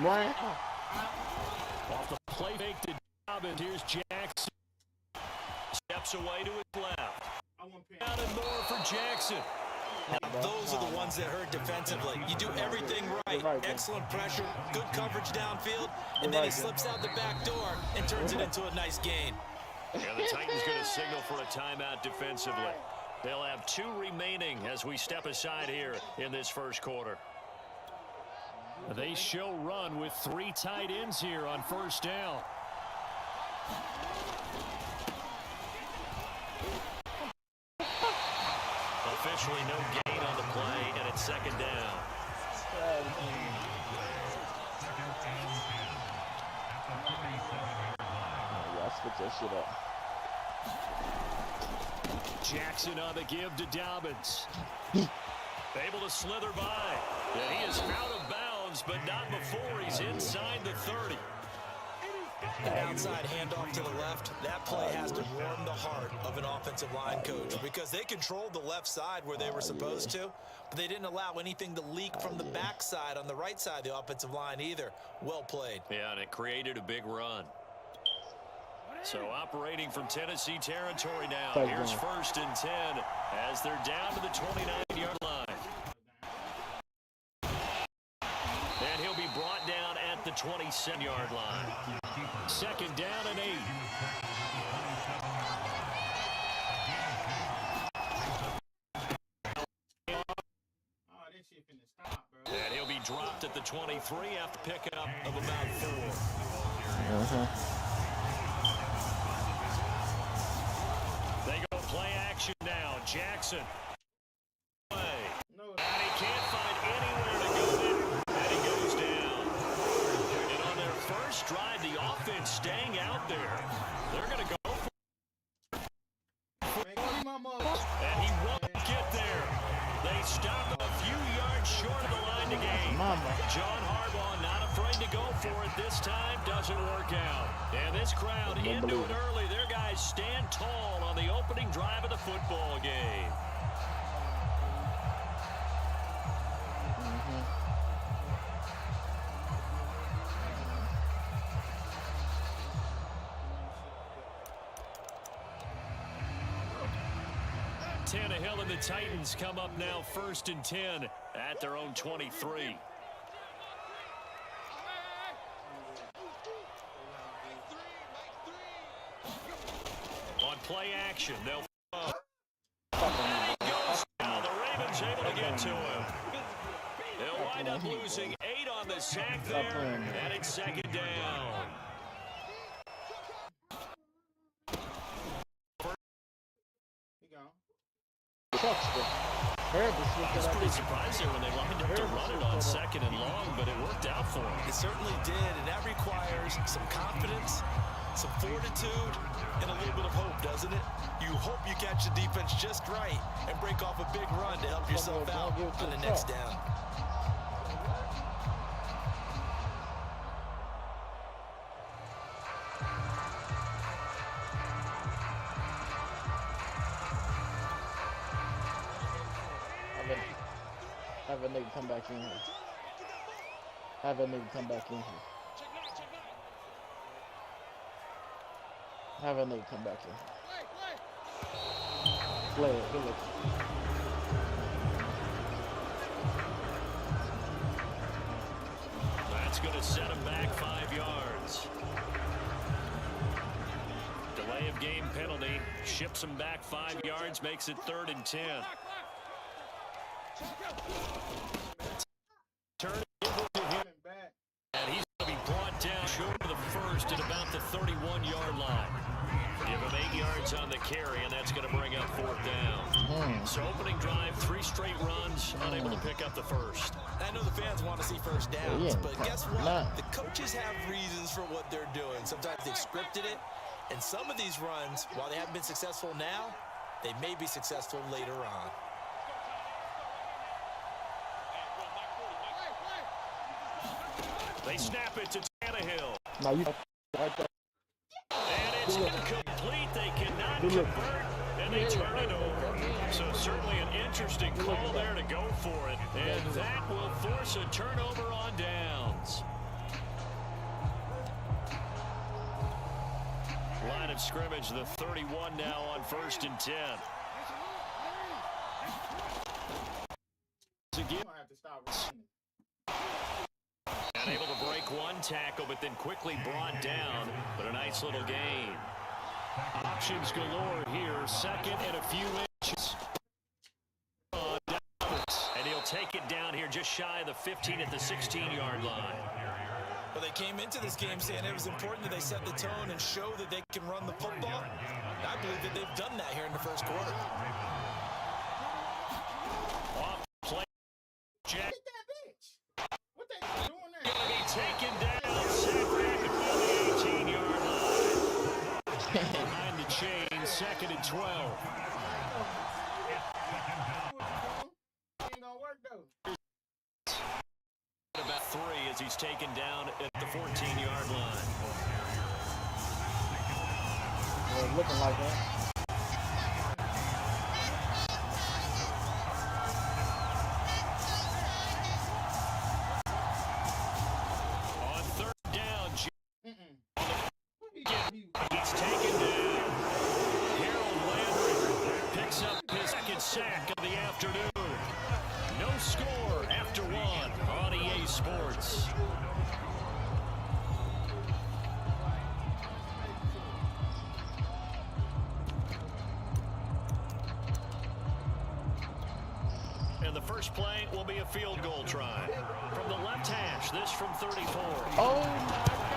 Wow. Off the play fake to Dobbins. Here's Jackson. Steps away to his left. Out and more for Jackson. Now, those are the ones that hurt defensively. You do everything right. Excellent pressure, good coverage downfield, and then he slips out the back door and turns it into a nice gain. Yeah, the Titans going to signal for a timeout defensively. They'll have 2 remaining as we step aside here in this first quarter. They show run with 3 tight ends here on first down. Officially no gain on the play, and it's second down. Yeah, switch that shit up. Jackson on the give to Dobbins. Able to slither by. Yeah, he is out of bounds, but not before he's inside the 30. That outside handoff to the left, that play has to warm the heart of an offensive line coach because they controlled the left side where they were supposed to, but they didn't allow anything to leak from the backside on the right side of the offensive line either. Well played. Yeah, and it created a big run. So operating from Tennessee territory now. Here's first and 10 as they're down to the 29-yard line. And he'll be brought down at the 27-yard line. Second down and 8. And he'll be dropped at the 23 after pickup of about 4. They go play action now. Jackson. And he can't find anywhere to go there. And he goes down. And on their first drive, the offense staying out there. They're going to go for it. And he won't get there. They stop a few yards short of the line to gain. John Harbaugh not afraid to go for it this time. Doesn't work out. And this crowd into it early. Their guys stand tall on the opening drive of the football game. Tannehill and the Titans come up now first and 10 at their own 23. On play action, they'll now the Ravens able to get to him. They'll wind up losing 8 on the sack there, and it's second down. I was pretty surprised there when they lined up to run it on second and long, but it worked out for them. It certainly did, and that requires some confidence, some fortitude, and a little bit of hope, doesn't it? You hope you catch the defense just right and break off a big run to help yourself out on the next down. Have a nigga come back in here. Have a nigga come back in here. Have a nigga come back in here. Play it. Good look. That's going to set him back 5 yards. Delay of game penalty. Ships him back 5 yards. Makes it 3rd and 10. Turn it over to him, and he's going to be brought down short of the first at about the 31-yard line. Give him 8 yards on the carry, and that's going to bring up 4th down. So opening drive, 3 straight runs, unable to pick up the first. I know the fans want to see first downs, but guess what? The coaches have reasons for what they're doing. Sometimes they've scripted it, and some of these runs, while they haven't been successful now, they may be successful later on. They snap it to Tannehill. Now you and it's incomplete. They cannot convert, and they turn it over. So certainly an interesting call there to go for it. And that will force a turnover on downs. of scrimmage, the 31 now on 1st and 10. Again. Unable to break one tackle, but then quickly brought down. But a nice little gain. Options galore here. 2nd and a few inches. And he'll take it down here just shy of the 15 at the 16-yard line. Well, they came into this game saying it was important that they set the tone and show that they can run the football. And I believe that they've done that here in the first quarter. Off play. Jack. What they doing there? Going to be taken down. Sack back about the 18-yard line. Behind the chain, 2nd and 12. Ain't gonna work though. About 3 as he's taken down at the 14-yard line. Well, looking like that. On 3rd down, he's taken down. Harold Landry picks up his 2nd sack of the afternoon. No score after 1 on EA Sports. And the first play will be a field goal try. From the left hash, this from 34. Oh my God!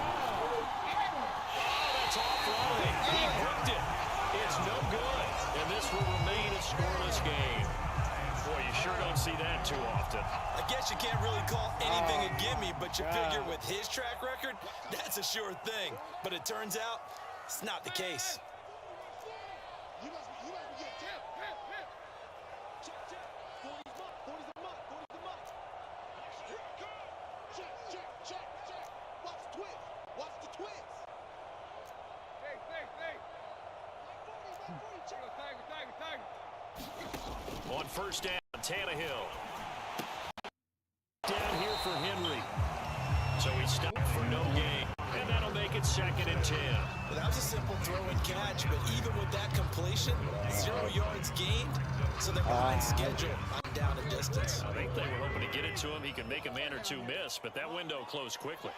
That's offline. He hooked it. It's no good. And this will remain a scoreless game. Boy, you sure don't see that too often. I guess you can't really call anything a gimme, but you figure with his track record, that's a sure thing. But it turns out it's not the case. On 1st down, Tannehill. Down here for Henry. So he stopped for no gain. And that'll make it 2nd and 10. Well, that was a simple throw and catch, but even with that completion, 0 yards gained, so they're behind schedule on down and distance. I think they were hoping to get it to him. He could make a man or two miss, but that window closed quickly.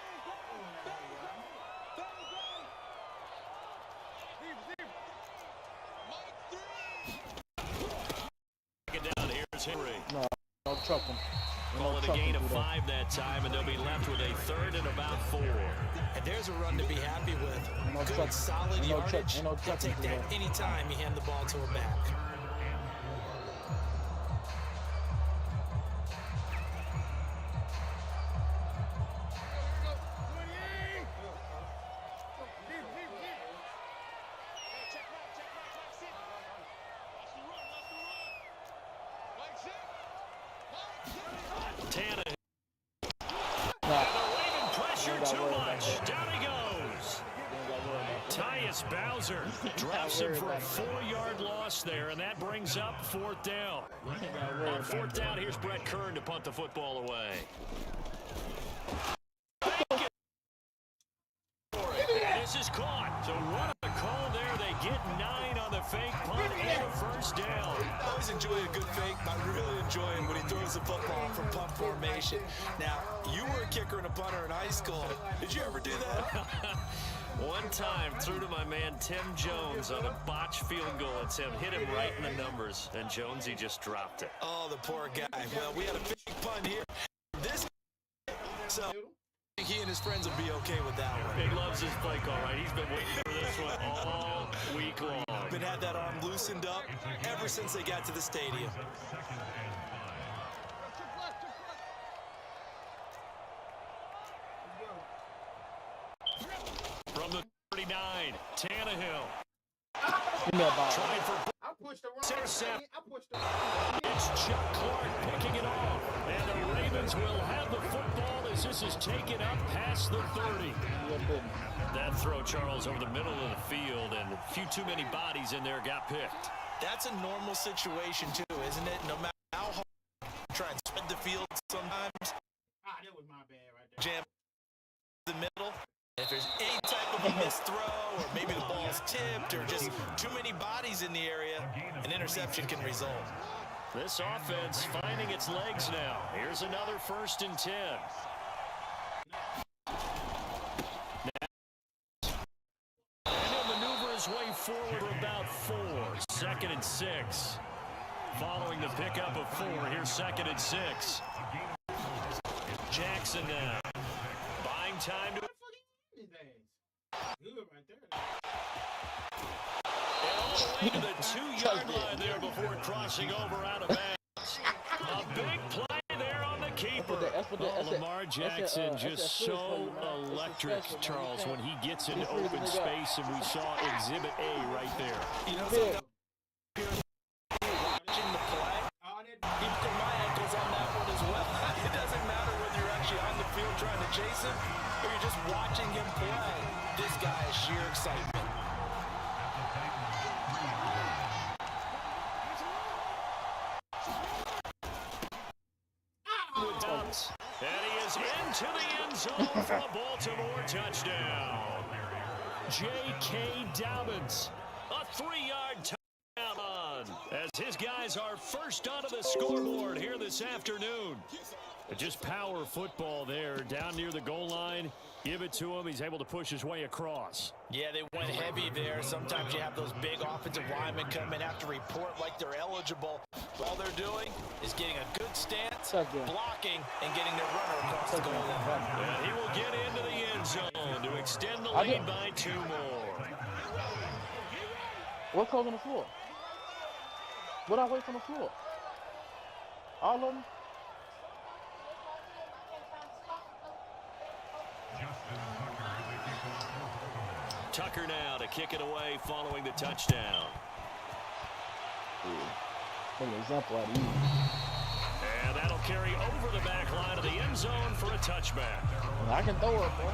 Down here's Henry. No trucking. Call it a gain of 5 that time, and they'll be left with a 3rd and about 4. And there's a run to be happy with. Good, solid yardage. He'll take that anytime you hand the ball to a back. Tannehill. They're waving pressure too much. Down he goes. Tyus Bowser drops him for a 4-yard loss there, and that brings up 4th down. On 4th down, here's Brett Kern to punt the football away. This is caught. So what a call there. They get 9 on the fake punt and a 1st down. I always enjoy a good fake, but I really enjoy him when he throws the football from punt formation. Now, you were a kicker and a punter in high school. Did you ever do that? One time, threw to my man Tim Jones on a botched field goal attempt. Hit him right in the numbers, and Jonesy just dropped it. Oh, the poor guy. Well, we had a fake punt here. So he and his friends will be okay with that one. He loves his play call, right? He's been waiting for this one all week long. Been had that arm loosened up ever since they got to the stadium. From the 39, Tannehill. Give me that ball. Trying for I pushed the wrong intercept. thing. It's Chuck Clark picking it off. And the Ravens will have the football as this is taken up past the 30. That throw, Charles, over the middle of the field, and a few too many bodies in there got picked. That's a normal situation, too, isn't it? No matter how hard you try and spread the field sometimes. That was my bad right there. Jam the middle. If there's any type of a missed throw or maybe the ball's tipped or just too many bodies in the area, an interception can result. This offense finding its legs now. Here's another 1st and 10. And he'll maneuver his way forward for about 4. 2nd and 6. Following the pickup of 4, here's 2nd and 6. Jackson now. Buying time to... Good right there. And all the way to the 2-yard line there before crossing over out of bounds. A big play there on the keeper. Lamar Jackson just so electric, Charles, when he gets into open space, and we saw Exhibit A right there. You know, watching the play, he put my ankles on that one as well. It doesn't matter whether you're actually on the field trying to chase him or you're just watching him play. This guy is sheer excitement. And he is into the end zone for a Baltimore touchdown. J.K. Dobbins, a 3-yard touchdown as his guys are first onto the scoreboard here this afternoon. Just power football there down near the goal line. Give it to him. He's able to push his way across. Yeah, they went heavy there. Sometimes you have those big offensive linemen come in, have to report like they're eligible. All they're doing is getting a good stance, blocking, and getting their runner across the goal line. And he will get into the end zone to extend the lead by 2 more. What calls on the floor? What I wait on the floor? All of them? Tucker now to kick it away following the touchdown. An example out of you. And that'll carry over the back line of the end zone for a touchback. I can throw it, bro.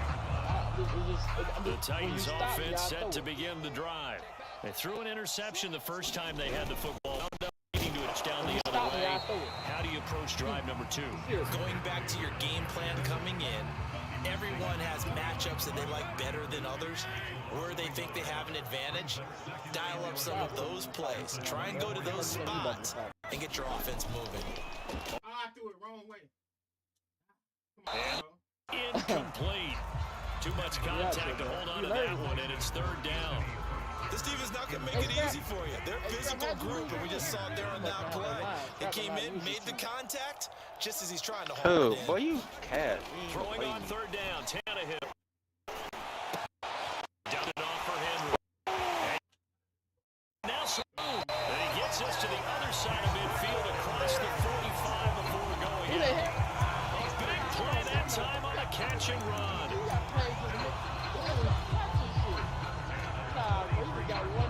The Titans offense set to begin the drive. They threw an interception the first time they had the football. Needing to touchdown the other way. How do you approach drive number 2? Going back to your game plan coming in, everyone has matchups that they like better than others, where they think they have an advantage. Dial up some of those plays. Try and go to those spots and get your offense moving. I threw it wrong way. And incomplete. Too much contact to hold on to that one, and it's 3rd down. This defense not going to make it easy for you. They're a physical group, and we just saw it there on that play. He came in, made the contact, just as he's trying to hold it in. Boy, you cat. Throwing on 3rd down, Tannehill. Down it off for Henry. And now Saru. And he gets us to the other side of midfield across the 45 before going out. A big play that time on a catch and run.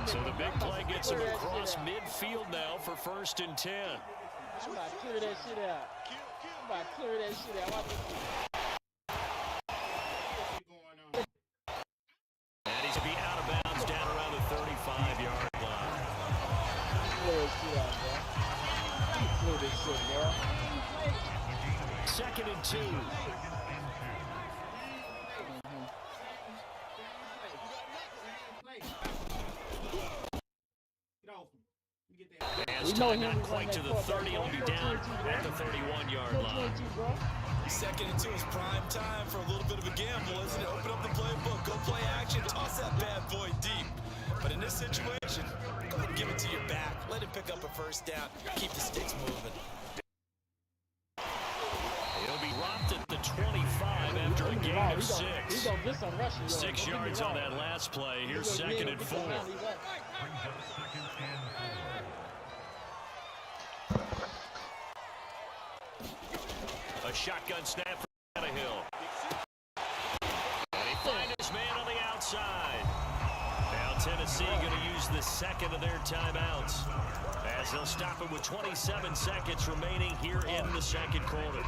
So the big play gets him across midfield now for 1st and 10. I'm about to clear that shit out. I'm about to clear that shit out. And he's to be out of bounds down around the 35-yard line. Clear this shit out, bro. Clear this shit, bro. 2nd and 2. As time not quite to the 30, he'll be down at the 31-yard line. 2nd and 2 is prime time for a little bit of a gamble, isn't it? Open up the playbook, go play action, toss that bad boy deep. But in this situation, go ahead and give it to your back. Let him pick up a 1st down. Keep the sticks moving. He'll be dropped at the 25 after a gain of 6. 6 yards on that last play. Here's 2nd and 4. A shotgun snap for Tannehill. And he finds his man on the outside. Now Tennessee going to use the 2nd of their timeouts, as they'll stop him with 27 seconds remaining here in the 2nd quarter.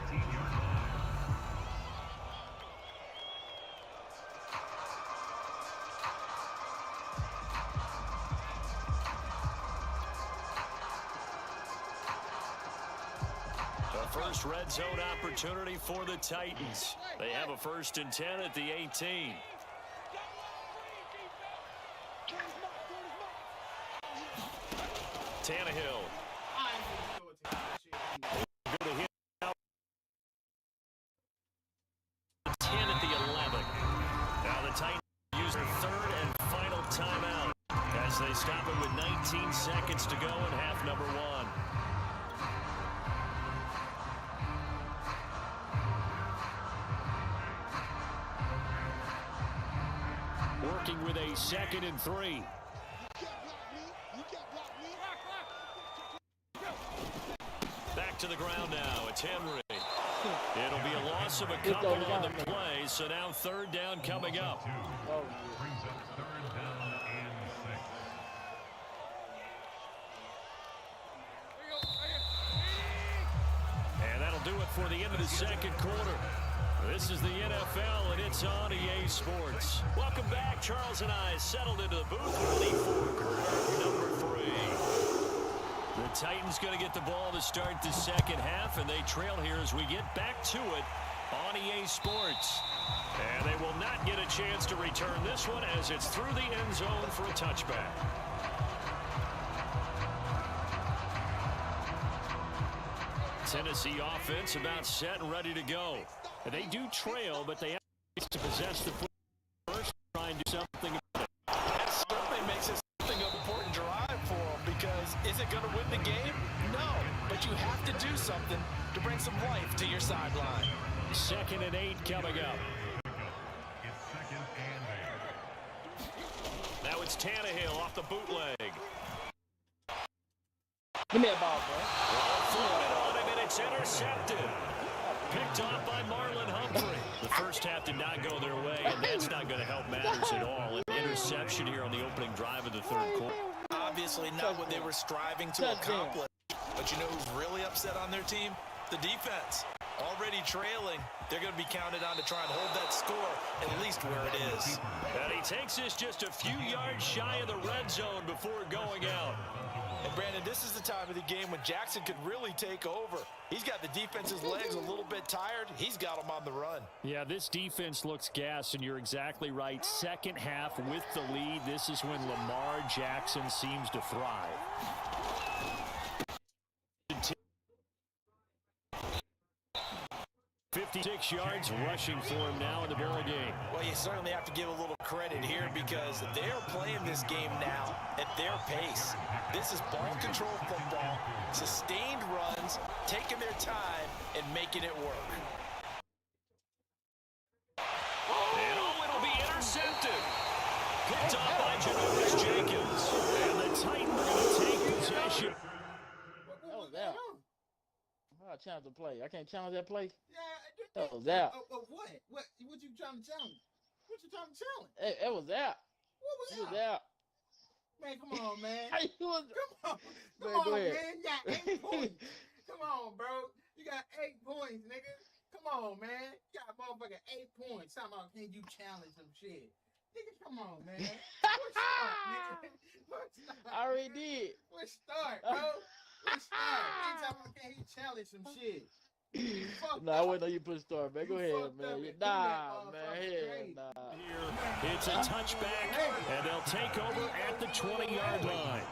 First red zone opportunity for the Titans. They have a 1st and 10 at the 18. Tannehill. I ain't gonna throw it to him. Go to him now. 10 at the 11. Now the Titans use their third and final timeout as they stop it with 19 seconds to go in half number 1. Working with a 2nd and 3. Back to the ground now. It's Henry. It'll be a loss of a couple on the play, so now 3rd down coming up. And that'll do it for the end of the 2nd quarter. This is the NFL, and it's on EA Sports. Welcome back. Charles and I settled into the booth ready for quarter number 3. The Titans going to get the ball to start the 2nd half, and they trail here as we get back to it on EA Sports. And they will not get a chance to return this one as it's through the end zone for a touchback. Tennessee offense about set and ready to go. They do trail, but they have to possess the football first, try and do something about it. That certainly makes it something of an important drive for them, because is it going to win the game? No, but you have to do something to bring some life to your sideline. 2nd and 8 coming up. Now it's Tannehill off the bootleg. Give me a ball, bro. Floated on him, and it's intercepted. Picked off by Marlon Humphrey. The first half did not go their way, and that's not going to help matters at all. An interception here on the opening drive of the 3rd quarter. Obviously not what they were striving to accomplish. But you know who's really upset on their team? The defense. Already trailing, they're going to be counted on to try and hold that score at least where it is. And he takes this just a few yards shy of the red zone before going out. And Brandon, this is the time of the game when Jackson could really take over. He's got the defense's legs a little bit tired. He's got them on the run. Yeah, this defense looks gassed, and you're exactly right. 2nd half with the lead. This is when Lamar Jackson seems to thrive. 56 yards rushing for him now in the ball game. Well, you certainly have to give a little credit here because they're playing this game now at their pace. This is ball control football, sustained runs, taking their time and making it work. And it'll be intercepted. Picked off by Janoris Jenkins. And the Titans are going to take possession. That was out. I challenge the play. I can't challenge that play. Yeah, That was out. What? What you trying to challenge? What you trying to challenge? It was out. What was It out? was out. Man, come on, man. Come on. Come on, man. You got 8 points. Come on, bro. You got 8 points, nigga. Come on, man. You got a motherfucking 8 points. Talking about can you challenge some shit? Nigga, come on, man. What start, nigga? What start? I already did. What start, bro? What start? You talking about can he challenge some shit? Nah, I wouldn't know you put a star, man. Go ahead, fucked up man. and Nah, threw that man. motherfucker Hell, straight. nah. Here, it's a touchback, and they'll take over at the 20-yard line.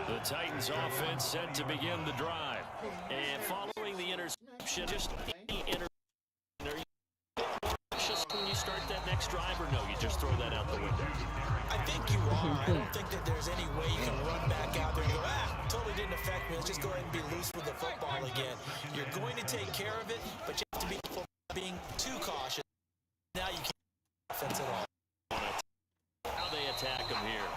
The Titans offense set to begin the drive. And following the interception, just any interception, are you cautious when you start that next drive, or no, you just throw that out the window? I think you are. I don't think that there's any way you can run back out there and go, totally didn't affect me. Let's just go ahead and be loose with the football again. You're going to take care of it, but you have to be careful about being too cautious. Now you can't offense at all. How they attack them here.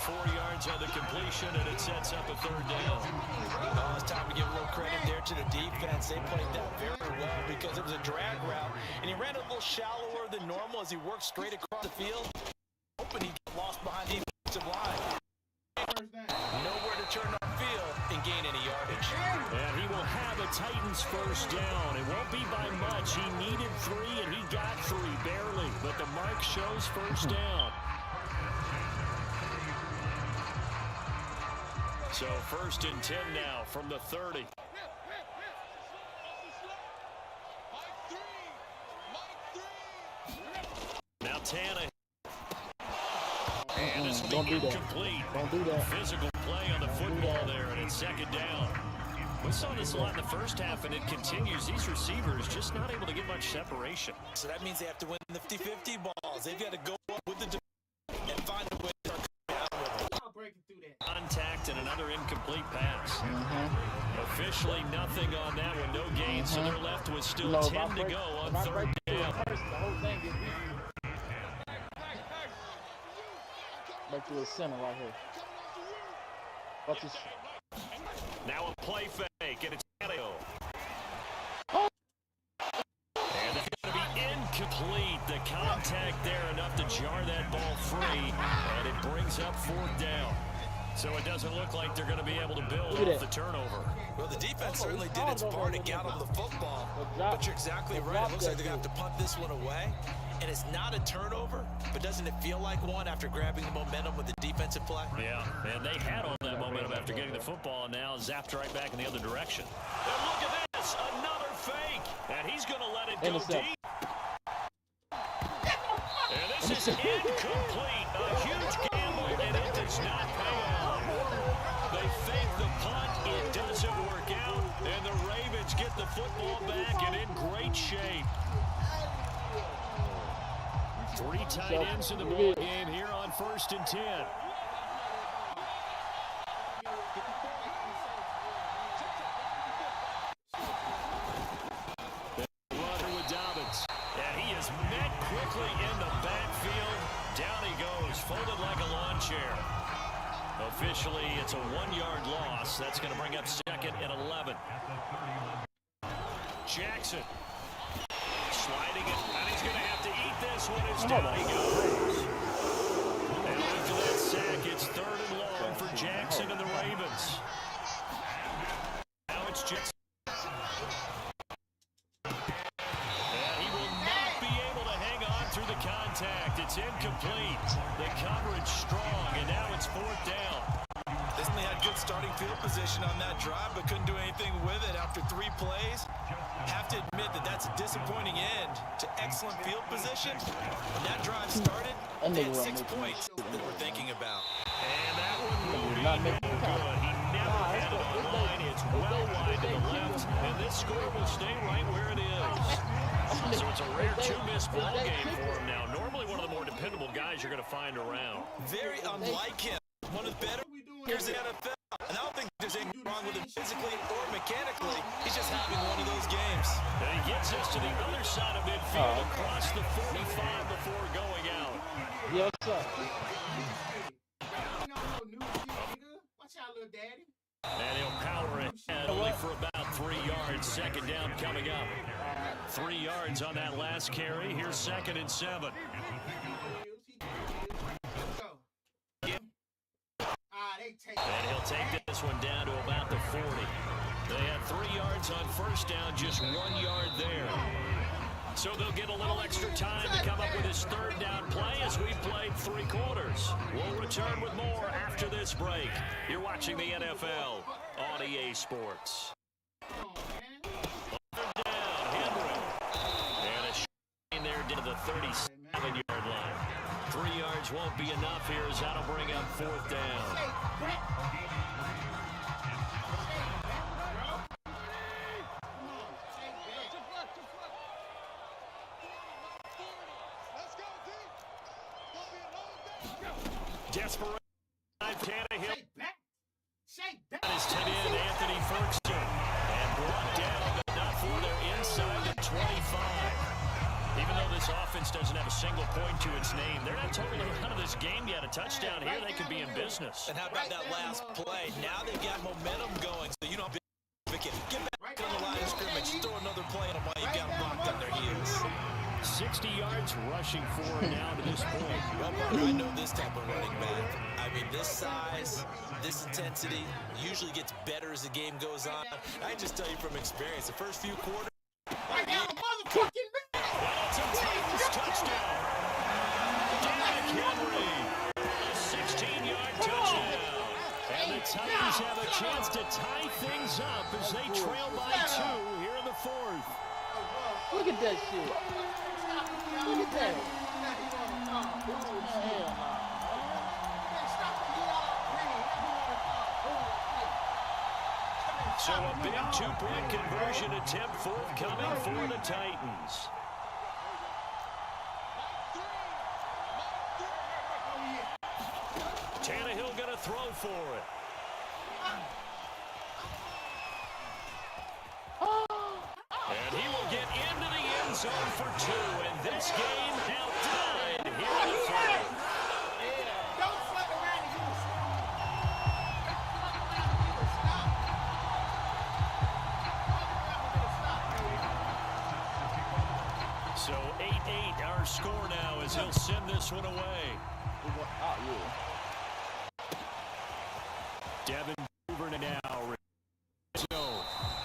4 yards on the completion, and it sets up a 3rd down. Oh, it's time to give a little credit there to the defense. They played that very well because it was a drag route, and he ran a little shallower than normal as he worked straight across the field. Hoping he get lost behind the defensive line. Nowhere to turn upfield and gain any yardage. And he will have a Titans first down. It won't be by much. He needed 3, and he got 3, barely. But the mark shows first down. So 1st and 10 now from the 30. Now Tannehill. And it's Don't do that. complete. Don't do that. Physical play on the football there, and it's second down. We saw this a lot in the first half, and it continues. These receivers just not able to get much separation. So that means they have to win the 50-50 balls. They've got to go up with the and find a way to start down with it. Contact and another incomplete pass. Officially nothing on that one. No gain, so they're left with still 10 to go on third down. The whole thing gets easy. Back to the center right here. Watch this. Now a play fake, and it's Mario. And it's going to be incomplete. The contact there enough to jar that ball free, and it brings up fourth down. So it doesn't look like they're going to be able to build off the turnover. Well, the defense certainly did its part to get on the football, but you're exactly right. It looks like they're going to have to punt this one away, and it's not a turnover, but doesn't it feel like one after grabbing the momentum with the defensive play? Yeah, and they had all that momentum after getting the football, and now zapped right back in the other direction. And look at this, another fake, and he's going to let it go deep. And this is incomplete, a huge gamble, and it does not pay off. They fake the punt, it doesn't work out, and the Ravens get the football back and in great shape. 3 tight ends in the ball game here on 1st and 10. Runner with Dobbins, and he is met quickly in the backfield. Down he goes, folded like a lawn chair. Officially, it's a 1-yard loss. That's going to bring up 2nd and 11. Jackson sliding it, and he's going to have to eat this one as down he goes. And after that sack, it's 3rd and long for Jackson and the Ravens. Now it's Jackson. And he will not be able to hang on through the contact. It's incomplete. The coverage strong, and now it's 4th down. They certainly had good starting field position on that drive, but couldn't do anything with it after 3 plays. Have to admit that that's a disappointing end to excellent field position. When that drive started, they had 6 points that we're thinking about. And that one will be no good. He never had it on the line. It's well wide to the left, and this score will stay right where it is. So it's a rare 2-miss ball game for him now. Normally one of the more dependable guys you're going to find around. Very unlike him. One of the better players in the NFL. And I don't think there's anything wrong with him physically or mechanically. He's just having one of those games. And he gets us to the other side of midfield across the 45 before going out. Yes, sir. And he'll power ahead only for about 3 yards. 2nd down coming up. 3 yards on that last carry. Here's 2nd and 7. And he'll take this one down to about the 40. They had 3 yards on 1st down, just 1 yard there. So they'll get a little extra time to come up with his 3rd down play as we played 3 quarters. We'll return with more after this break. You're watching the NFL on EA Sports. 3rd down, Henry. And a shot there to the 37-yard line. 3 yards won't be enough here as that'll bring up 4th down. Desperate. Tannehill. His tight end, Anthony Ferguson. And brought down, but not for their inside the 25. Even though this offense doesn't have a single point to its name, they're not totally out of this game yet. A touchdown here, they could be in business. And how about that last play? Now they've got momentum going, so you don't get back on the line of scrimmage, throw another play on them while you've got them locked on their heels. 60 yards rushing for him now to this point. Well, Parker, I know this type of running back. I mean, this size, this intensity usually gets better as the game goes on. I can just tell you from experience, the first few quarters. Right now, motherfucking man. It's a Titans touchdown. Derrick Henry, a 16-yard touchdown. And the Titans have a chance to tie things up as they trail by 2 here in the 4th. Look at that shit. Look at that. So a big two-point conversion attempt forthcoming for the Titans. Tannehill going to throw for it. And he will get into the end zone for 2. And this game now tied here in the third. Don't fuck around and use stop. So 8-8 our score now as he'll send this one away. Oh, yeah. Devin Duvernay now.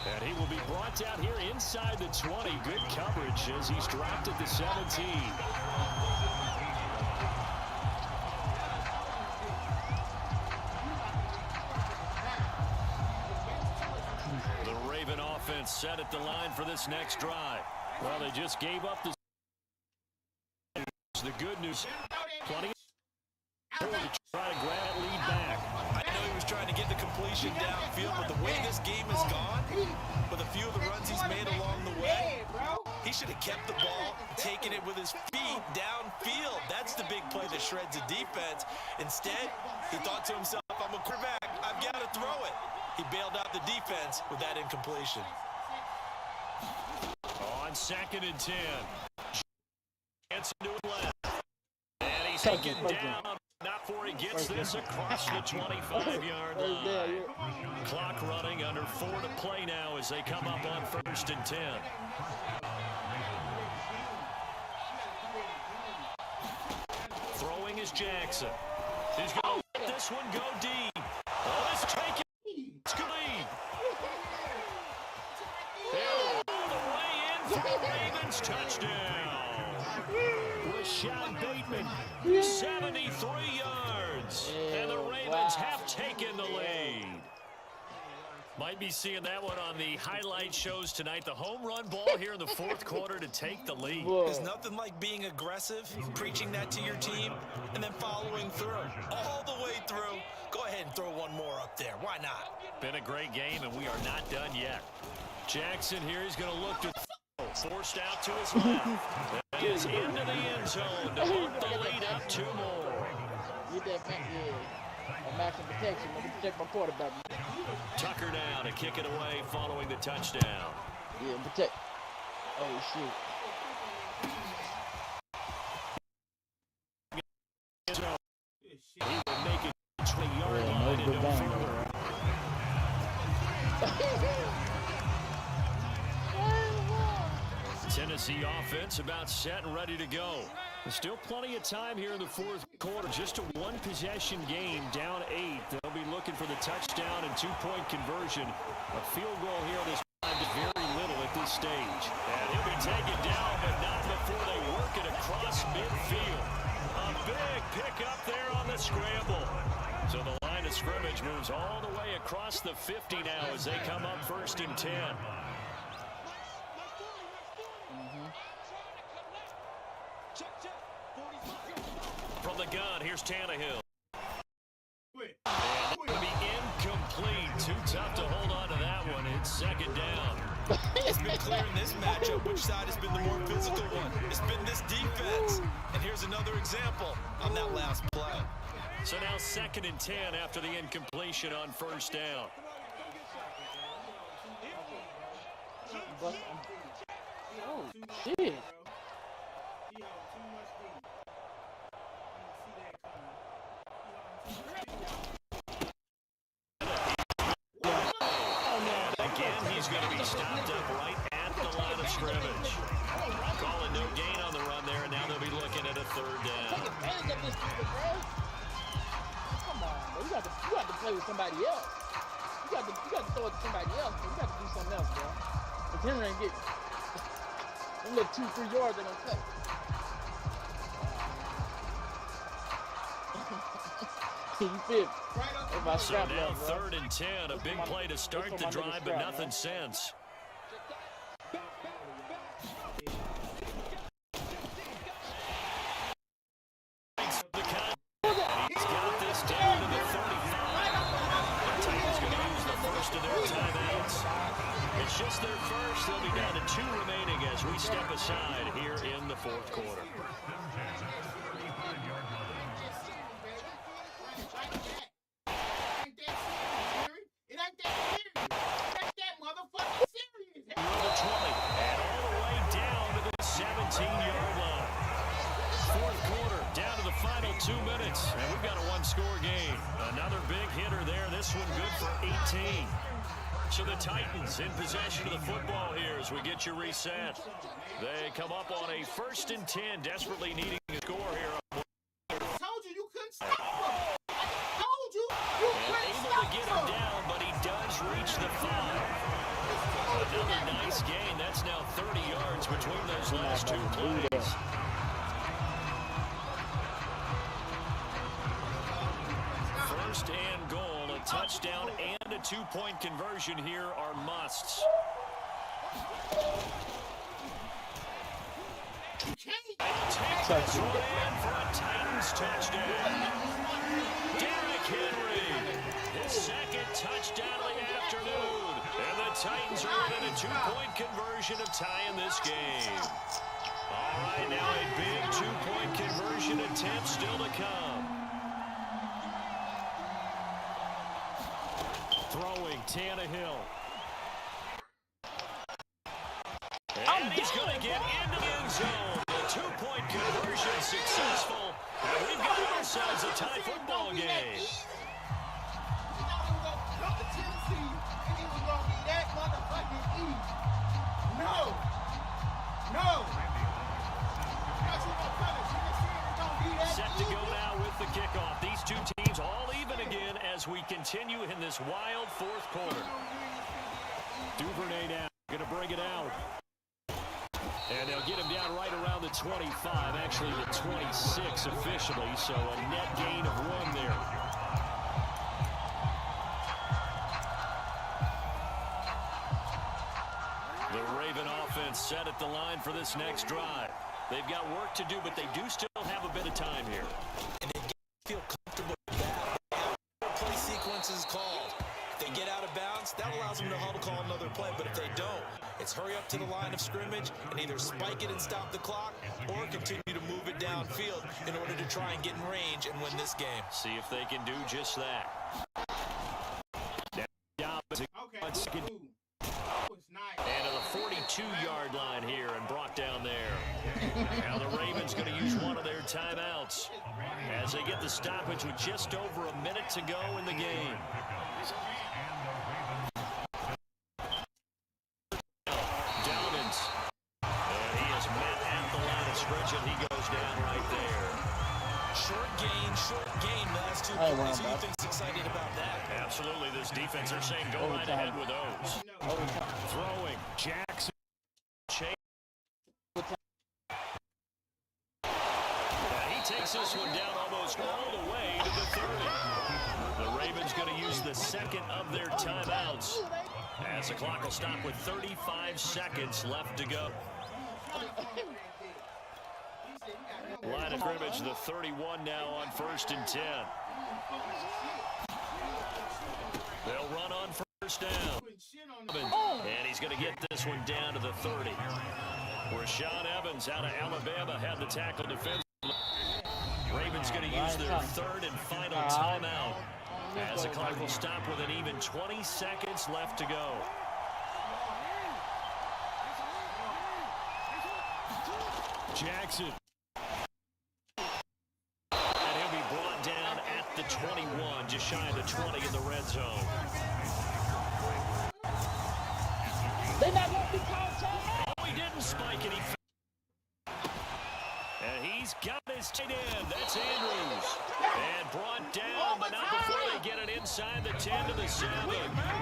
And he will be brought down here inside the 20. Good coverage as he's dropped at the 17. The Raven offense set at the line for this next drive. Well, they just gave up the good news. Plenty to try to grab that lead back. I know he was trying to get the completion downfield, but the way this game has gone, with a few of the runs he's made along the way, he should have kept the ball, taken it with his feet downfield. That's the big play that shreds a defense. Instead, he thought to himself, I'm a quarterback, I've got to throw it. He bailed out the defense with that incompletion. On 2nd and 10. Gets into it left. And he's taken down. Not before he gets this across the 25-yard line. Clock running, under 4 to play now as they come up on 1st and 10. Throwing is Jackson. He's going to let this one go deep. Oh, it's taken. It's good lead. And all the way in for the Ravens touchdown. Rashad Bateman, 73 yards. And the Ravens have taken the lead. Might be seeing that one on the highlight shows tonight. The home run ball here in the 4th quarter to take the lead. There's nothing like being aggressive, preaching that to your team, and then following through. All the way through. Go ahead and throw one more up there. Why not? Been a great game, and we are not done yet. Jackson here, he's going to look to forced out to his left. That is into the end zone to put the lead up 2 more. Get that back, yeah. Maximum protection. Let me protect my quarterback. Tucker now to kick it away following the touchdown. Yeah, protect. Oh, shit. He will make it 20-yard line and no further. Tennessee offense about set and ready to go. There's still plenty of time here in the 4th quarter. Just a 1-possession game, down 8. They'll be looking for the touchdown and 2-point conversion. A field goal here on this drive is very little at this stage. And he'll be taken down, but not before they work it across midfield. A big pickup there on the scramble. So the line of scrimmage moves all the way across the 50 now as they come up 1st and 10. From the gun, here's Tannehill. And that will be incomplete. Too tough to hold on to that one. It's 2nd down. It's been clear in this matchup which side has been the more physical one. It's been this defense. And here's another example on that last play. So now 2nd and 10 after the incompletion on 1st down. Oh, shit. Again, he's going to be stopped up right at the line of scrimmage. Calling no gain on the run there, and now they'll be looking at a 3rd down. Take advantage of this stupid, bro. Come on, bro. You got to play with somebody else. You got to throw it to somebody else, bro. You got to do something else, bro. If Henry ain't getting them little 2-3 yards, they're going to cut. You feel? So now 3rd and 10, a big play to start the drive, but nothing since. He's got this down to the 35. The Titans going to use the first of their timeouts. It's just their first. They'll be down to 2 remaining as we step aside here in the fourth quarter. It ain't that serious. It ain't that motherfucking serious. The 20 and all the way down to the 17-yard line. Fourth quarter, down to the final 2 minutes, and we've got a one-score game. Another big hitter there. This one good for 18. So the Titans in possession of the football here as we get you reset. They come up on a 1st and 10, desperately needing a score here. I told you you couldn't stop him. I told you you couldn't Able stop to get him down, but he does reach the 5. Another nice gain. That's now 30 yards between those last 2 plays. First and goal, a touchdown and a 2-point conversion here are musts. Take this one in for a Titans touchdown. Derrick Henry, his 2nd touchdown of the afternoon. And the Titans are within a 2-point conversion of tying this game. All right, now a big 2-point conversion attempt still to come. Throwing Tannehill. And he's going to get into the end zone. The 2-point conversion successful. And we've got ourselves a tie football game. Set to go now with the kickoff. These two teams all even again as we continue in this wild fourth quarter. Duvernay now going to bring it out. And they'll get him down right around the 25, actually the 26 officially, so a net gain of 1 there. The Raven offense set at the line for this next drive. They've got work to do, but they do still have a bit of time here. And they feel comfortable with that. Play sequence is called. If they get out of bounds, that allows them to huddle call another play. But if they don't, it's hurry up to the line of scrimmage and either spike it and stop the clock or continue to move it downfield in order to try and get in range and win this game. See if they can do just that. And to the 42-yard line here and brought down there. Now the Ravens going to use one of their timeouts as they get the stoppage with just over a minute to go in the game. Dobbins. And he is met at the line of scrimmage, and he goes down right there. Short gain, last 2 plays. Who do you think's excited about that? Absolutely, this defense, they're saying go right ahead with those. Throwing, Jackson. He takes this one down almost all the way to the 30. The Ravens going to use the 2nd of their timeouts as the clock will stop with 35 seconds left to go. Line of scrimmage, the 31 now on 1st and 10. They'll run on 1st down. And he's going to get this one down to the 30. Where Sean Evans out of Alabama had the tackle defense. Ravens going to use their 3rd and final timeout as the clock will stop with an even 20 seconds left to go. Jackson. And he'll be brought down at the 21, just shy of the 20 in the red zone. They're not going to be called timeout. Oh, he didn't spike it. And he's got his tight end. That's Andrews. And brought down, but not before they get it inside the 10 to the 7.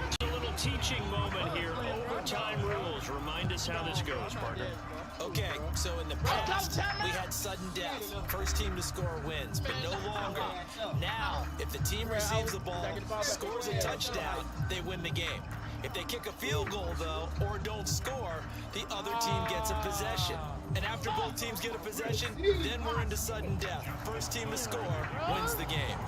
It's a little teaching moment here. Overtime rules. Remind us how this goes, partner. Okay, so in the past, we had sudden death. First team to score wins, but no longer. Now, if the team receives the ball, scores a touchdown, they win the game. If they kick a field goal, though, or don't score, the other team gets a possession. And after both teams get a possession, then we're into sudden death. First team to score wins the game.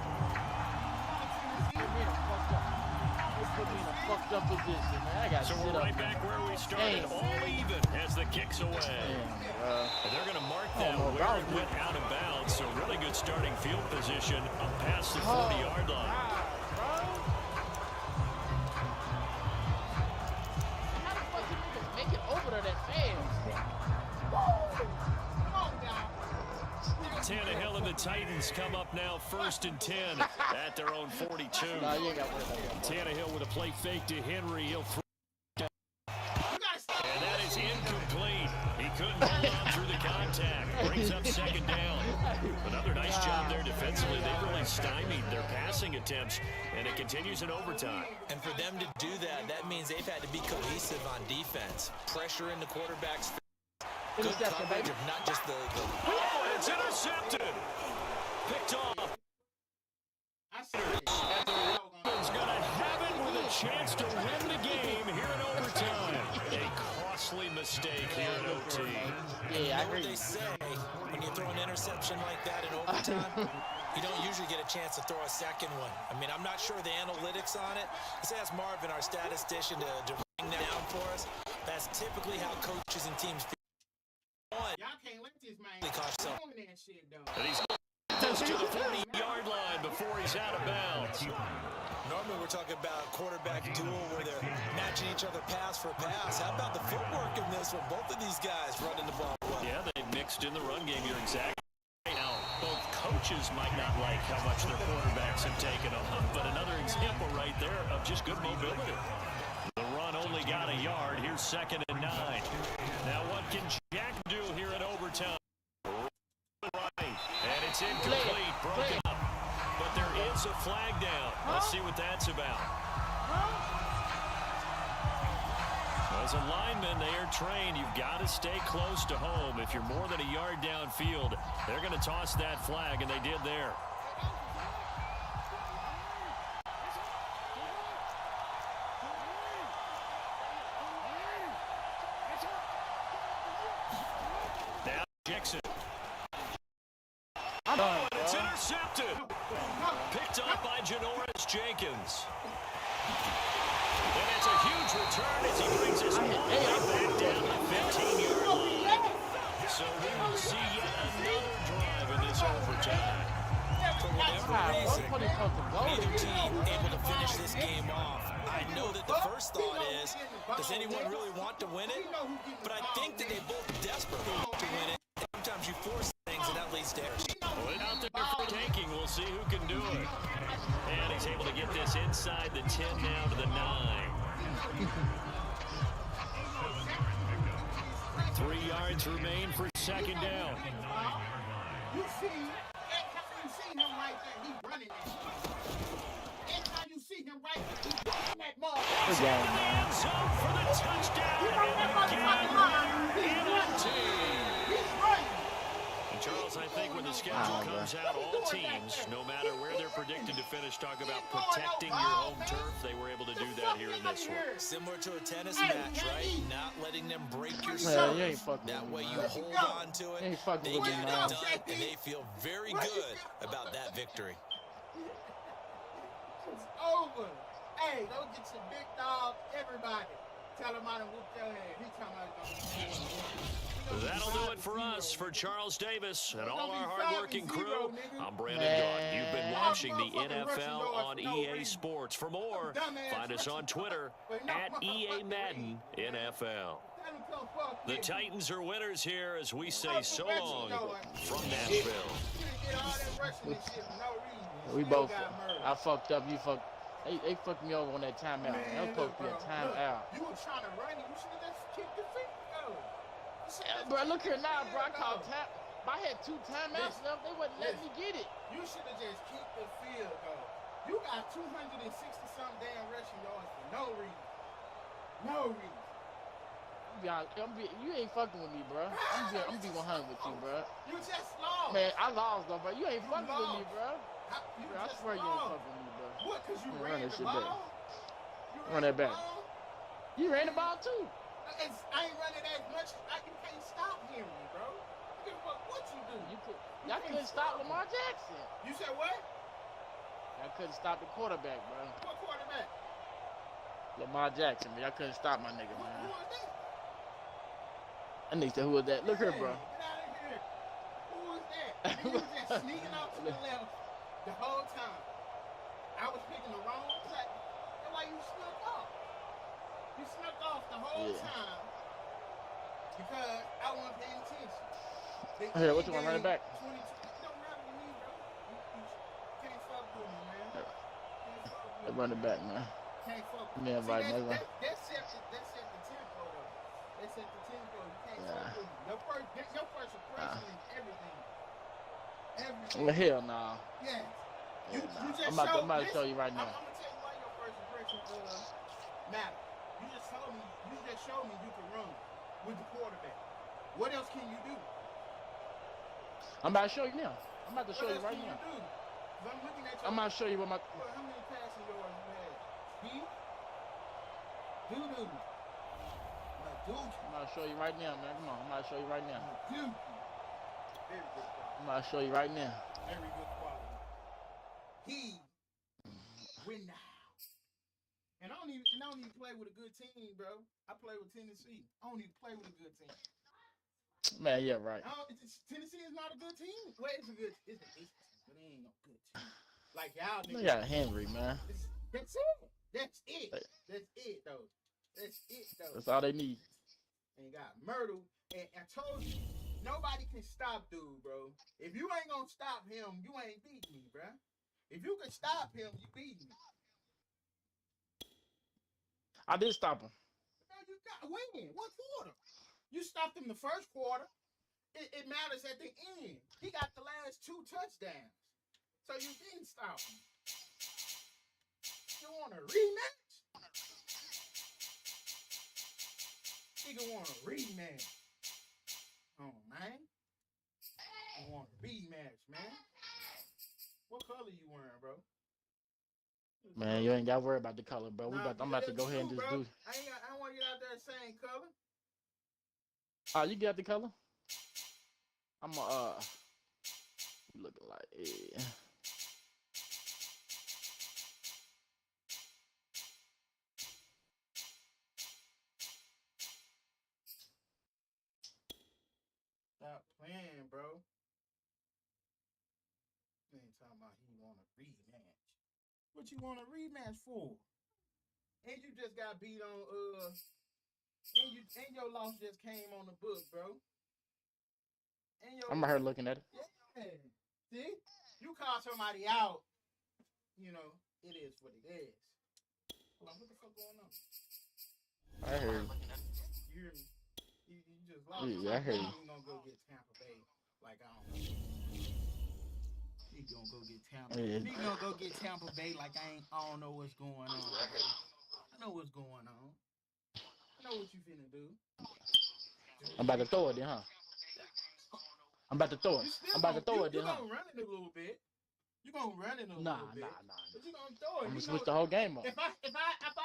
the position, man. I got to So sit we're up. right back where we started, all even as the kick's away. And they're going to mark that where it went out of bounds. So really good starting field position up past the 40-yard line. How the fuck did niggas make it over there that fast? Tannehill and the Titans come up now 1st and 10 at their own 42. Tannehill with a play fake to Henry. He'll throw. And that is incomplete. He couldn't hold on through the contact. Brings up 2nd down. Another nice job there defensively. They've really stymied their passing attempts, and it continues in overtime. And for them to do that, that means they've had to be cohesive on defense. Pressure in the quarterback's face. Good coverage of not just the... Oh, it's intercepted. Picked off. And the Ravens going to have it with a chance to win the game here in overtime. A costly mistake here in OT. Yeah, I agree. What they say when you throw an interception like that in overtime, you don't usually get a chance to throw a second one. I mean, I'm not sure the analytics on it. Let's ask Marvin, our statistician, to bring that down for us. That's typically how coaches and teams feel. Y'all can't let this man And he's this to the 40-yard line before he's out of bounds. Normally we're talking about a quarterback duel where they're matching each other pass for pass. How about the footwork in this one? Both of these guys running the ball well. Yeah, they mixed in the run game. You're exactly right. Now, both coaches might not like how much their quarterbacks have taken off, but another example right there of just good mobility. The run only got a yard. Here's 2nd and 9. Now what can Jack do here in overtime? Right, and it's incomplete, broken up. But there is a flag down. Let's see what that's about. As a lineman, they are trained. You've got to stay close to home. If you're more than a yard downfield, they're going to toss that flag, and they did there. Jackson. Oh, and it's intercepted. Picked up by Janoris Jenkins. And it's a huge return as he brings his ball back down the 15-yard line. So we will see yet another drive in this overtime. For whatever reason, neither team able to finish this game off. I know that the first thought is, does anyone really want to win it? But I think that they both desperately want to win it. Sometimes you force things, and that leads to errors. Put it out there for taking. We'll see who can do it. And he's able to get this inside the 10 now to the 9. 3 yards remain for 2nd down. You see him right there, he's running that. Anytime you see him right there, he's running that ball. He's in the end zone for the touchdown. And Charles, I think when the schedule comes out, all teams, no matter where they're predicted to finish, talk about protecting your home turf. They were able to do that here in this one. Similar to a tennis match, right? Not letting them break your serve. That way you hold on to it, they get it done, and they feel very good about that victory. It's over. Hey, go get your big dog, everybody. Tell him I done whooped your head. He talking about That'll do it for us, for Charles Davis and all our hardworking crew. I'm Brandon Gaudin. You've been watching the NFL on EA Sports. For more, find us on Twitter at EA Madden NFL. The Titans are winners here as we say so long from Nashville. We both. I fucked up. You fucked. They fucked me over on that timeout. That was supposed to be a timeout. You were trying to run it. You should have just kicked the feet. Bro, look here now, bro. I called time. I had 2 timeouts left. They wouldn't let me get it. You should have just kicked the field goal. You got 260-something damn rushing yards for no reason. No reason. You ain't fucking with me, bro. I'm be 100 with you, bro. You just lost. Man, I lost, though, bro. You ain't fucking with me, bro. I swear you ain't fucking with me, bro. What, because you ran the ball? Run that back. You ran the ball, too. I ain't running as much. You can't stop Henry, bro. What you do? Y'all couldn't stop Lamar Jackson. You said what? Y'all couldn't stop the quarterback, bro. What quarterback? Lamar Jackson, man. Y'all couldn't stop my nigga, man. Who was that? I need to say, who was that? Look here, bro. Get out of here. Who was that? He was just sneaking off to the left the whole time. I was picking the wrong play. That's why you snuck off. You snuck off the whole time because I wasn't paying attention. Here, what you want, running back? 22. It don't matter to me, bro. You can't fuck with me, man. Can't fuck with me. Running back, man. Can't fuck with me. Yeah, right, man. That set the tempo, though. That set the tempo. You can't fuck with me. Your first impression is everything. Everything. Well, hell nah. Yes. You just I'm about to show you right now. I'm gonna tell you why your first impression matter. You just showed me you can run with the quarterback. What else can you do? I'm about to show you now. I'm about to show you right now. I'm looking at you. I'm about to show you what my. How many passing yards you had? Speed? Doo-doo. Like doo-doo. I'm about to show you right now, man. Come on, I'm about to show you right now. Doo-doo. Very good quality. I'm about to show you right now. Very good quality. He win now. And I don't even play with a good team, bro. I play with Tennessee. I don't even play with a good team. Man, yeah, right. Tennessee is not a good team. Well, it's a good team, but it ain't no good team. Like y'all niggas. They got Henry, man. That's it. That's it. That's it, though. That's it, though. That's all they need. And got Myrtle. And I told you, nobody can stop dude, bro. If you ain't gonna stop him, you ain't beating me, bro. If you can stop him, you beat me. I did stop him. Now you got when? What quarter? You stopped him the first quarter. It matters at the end. He got the last 2 touchdowns. So you didn't stop him. You want a rematch? Nigga want a rematch. Oh, man. I want a rematch, man. What color you wearing, bro? Man, you ain't got to worry about the color, bro. I'm about to go ahead and just do. I want to get out there same color. You got the color? I'm looking like Stop playing, bro. You ain't talking about he want a rematch. What you want a rematch for? And you just got beat on and your loss just came on the book, bro. I'm right here looking at it. Yeah. See? You call somebody out, you know, it is what it is. Hold on, what the fuck going on? I heard. You hear me? You just lost. Yeah, I heard you. He gonna go get Tampa Bay. Like, I don't know. He gonna go get Tampa Bay. Yeah. He gonna go get Tampa Bay like I don't know what's going on. I know what's going on. I know what you finna do. I'm about to throw it then, huh? I'm about to throw it. I'm about to throw it then, huh? You gonna run it a little bit. You gonna run it a little bit. Nah. But you gonna throw it. I'm gonna switch the whole game up. If I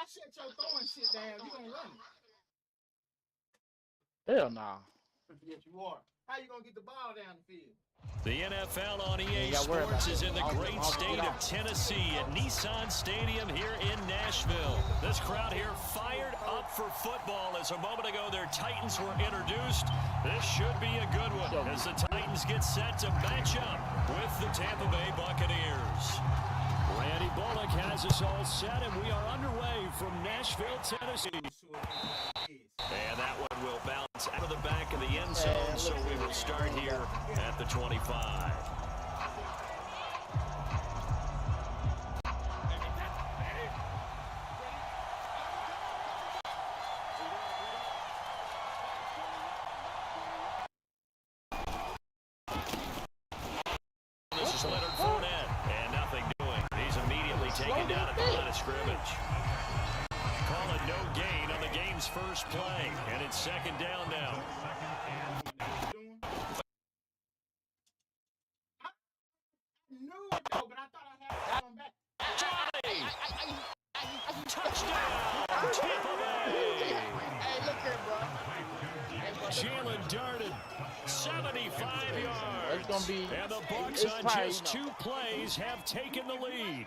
shut your throwing shit down, you gonna run it. Hell nah. Yes, you are. How you gonna get the ball down the field? The NFL on EA Sports is in the great state of Tennessee at Nissan Stadium here in Nashville. This crowd here fired up for football as a moment ago their Titans were introduced. This should be a good one as the Titans get set to match up with the Tampa Bay Buccaneers. Randy Bullock has us all set, and we are underway from Nashville, Tennessee. And that one will bounce out of the back of the end zone, so we will start here at the 25. This is Leonard Fournette, and nothing doing. He's immediately taken down at the line of scrimmage. Call it no gain on the game's first play, and it's second down now. Johnny! Touchdown! Tampa Bay! Hey, look here, bro. Jalen darted 75 yards. It's gonna be. And the Bucs on just 2 plays have taken the lead.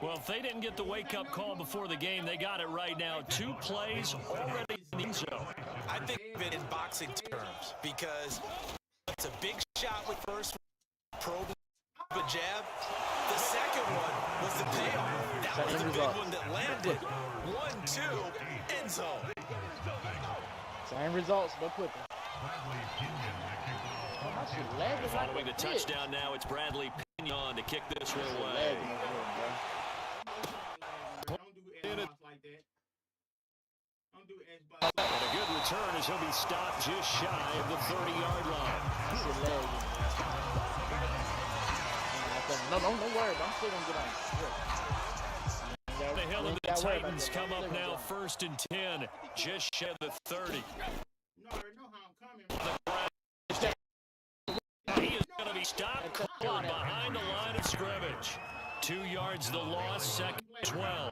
Well, if they didn't get the wake-up call before the game, they got it right now. 2 plays already in the end zone. I think of it in boxing terms because it's a big shot with first probe, a jab. The second one was the payoff. That was the big one that landed. 1-2, end zone. Same results, but quicker. Following the touchdown now, it's Bradley Pinion to kick this one away. Don't do S-box like that. Don't do S-box. And a good return as he'll be stopped just shy of the 30-yard line. No, don't worry. I'm still going to get on The hill of the Titans come up now 1st and 10, just shy of the 30. You already know how I'm coming. He is going to be stopped cold behind the line of scrimmage. 2 yards the loss, 2nd 12.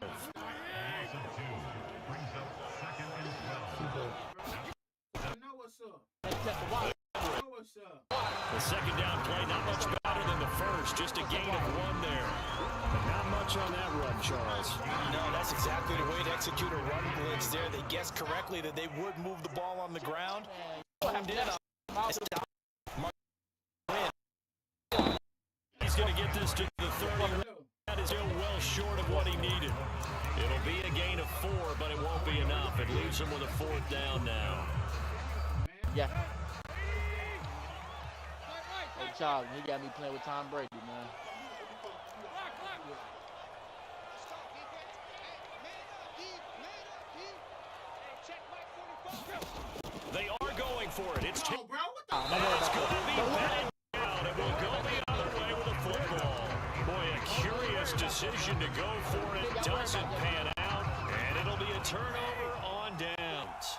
I know what's up. I know what's up. The second down play, not much better than the first, just a gain of 1 there. But not much on that run, Charles. No, that's exactly the way to execute a run blitz there. They guessed correctly that they would move the ball on the ground. He's going to get this to the 30. That is still well short of what he needed. It'll be a gain of 4, but it won't be enough. It leaves him with a 4th down now. Yeah. Hey, Charlie, he got me playing with Tom Brady, man. They are going for it. It's Come on, bro. What the it's going to be batted down. It will go the other way with a football. Boy, a curious decision to go for it. Doesn't pan out, and it'll be a turnover on downs.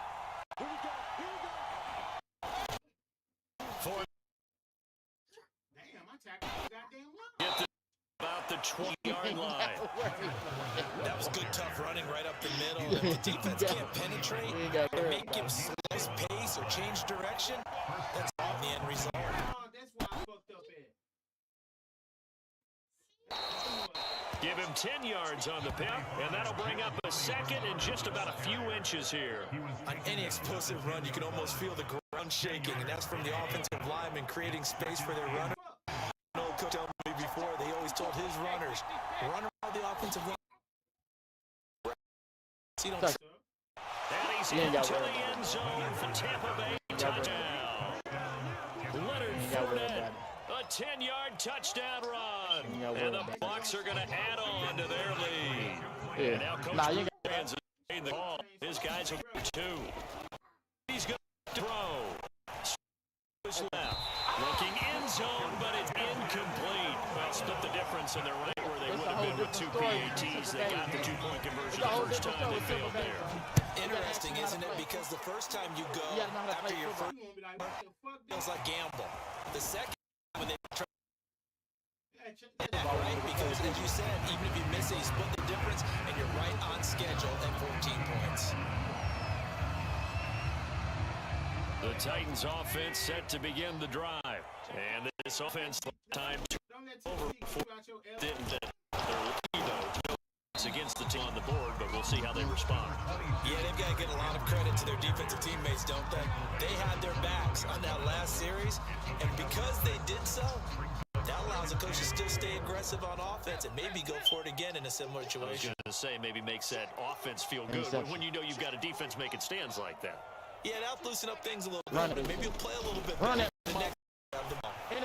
For Damn, I tackled the goddamn line. get this about the 20-yard line. That was good, tough running right up the middle. If the defense can't penetrate or make him slow his pace or change direction, that's all the end result. Oh, that's why I fucked up at. Give him 10 yards on the pick, and that'll bring up a 2nd and just about a few inches here. On any explosive run, you can almost feel the ground shaking, and that's from the offensive lineman creating space for their runner. An old coach told me before, they always told his runners, run around the offensive line. So you don't And he's into the end zone for Tampa Bay touchdown. Leonard Fournette, a 10-yard touchdown run. And the Bucs are going to add on to their lead. And now Coach Fans has made the call. His guys are 2. He's going to throw. His left. Looking end zone, but it's incomplete. Well, split the difference, and they're right where they would have been with 2 PATs. They got the 2-point conversion the first time. They failed there. Interesting, isn't it? Because the first time you go after your first feels like gamble. The second when they try that right, because as you said, even if you miss it, you split the difference, and you're right on schedule at 14 points. The Titans offense set to begin the drive. And this offense time over for didn't their lead though. It's against the team on the board, but we'll see how they respond. Yeah, they've got to get a lot of credit to their defensive teammates, don't they? They had their backs on that last series, and because they did so, that allows the coach to still stay aggressive on offense and maybe go for it again in a similar situation. I was going to say maybe makes that offense feel good when you know you've got a defense making stands like that. Yeah, that'll loosen up things a little bit, but maybe you'll play a little bit better. And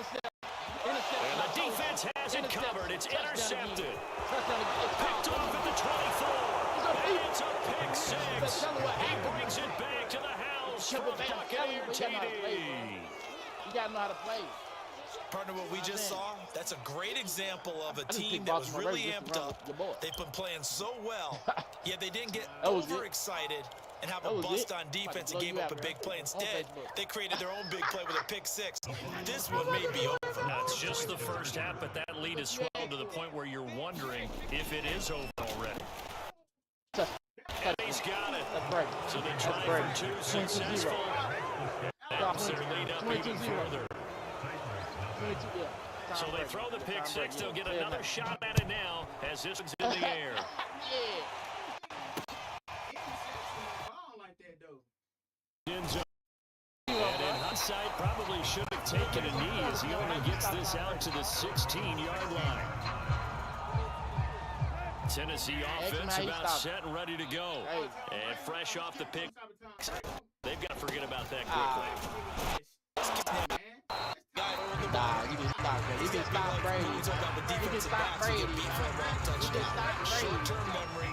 the defense has it covered. It's intercepted. Picked off at the 24. And it's a pick 6. He brings it back to the house from Buccaneer TD. You got to know how to play. Partner, what we just saw, that's a great example of a team that was really amped up. They've been playing so well, yet they didn't get overexcited and have a bust on defense and gave up a big play. Instead, they created their own big play with a pick 6. This one may be over. It's just the first half, but that lead is swelled to the point where you're wondering if it is over already. And he's got it. So they try for 2 successful. Helps their lead up even further. So they throw the pick 6. They'll get another shot at it now as as this one's in the air. Yeah. And in hindsight, probably should have taken a knee as he only gets this out to the 16-yard line. Tennessee offense about set and ready to go. And fresh off the pick, they've got to forget about that quickly. Nah, you just stop Brady. You just stop Brady. You just stop Brady. You just stop Brady. Short-term memory,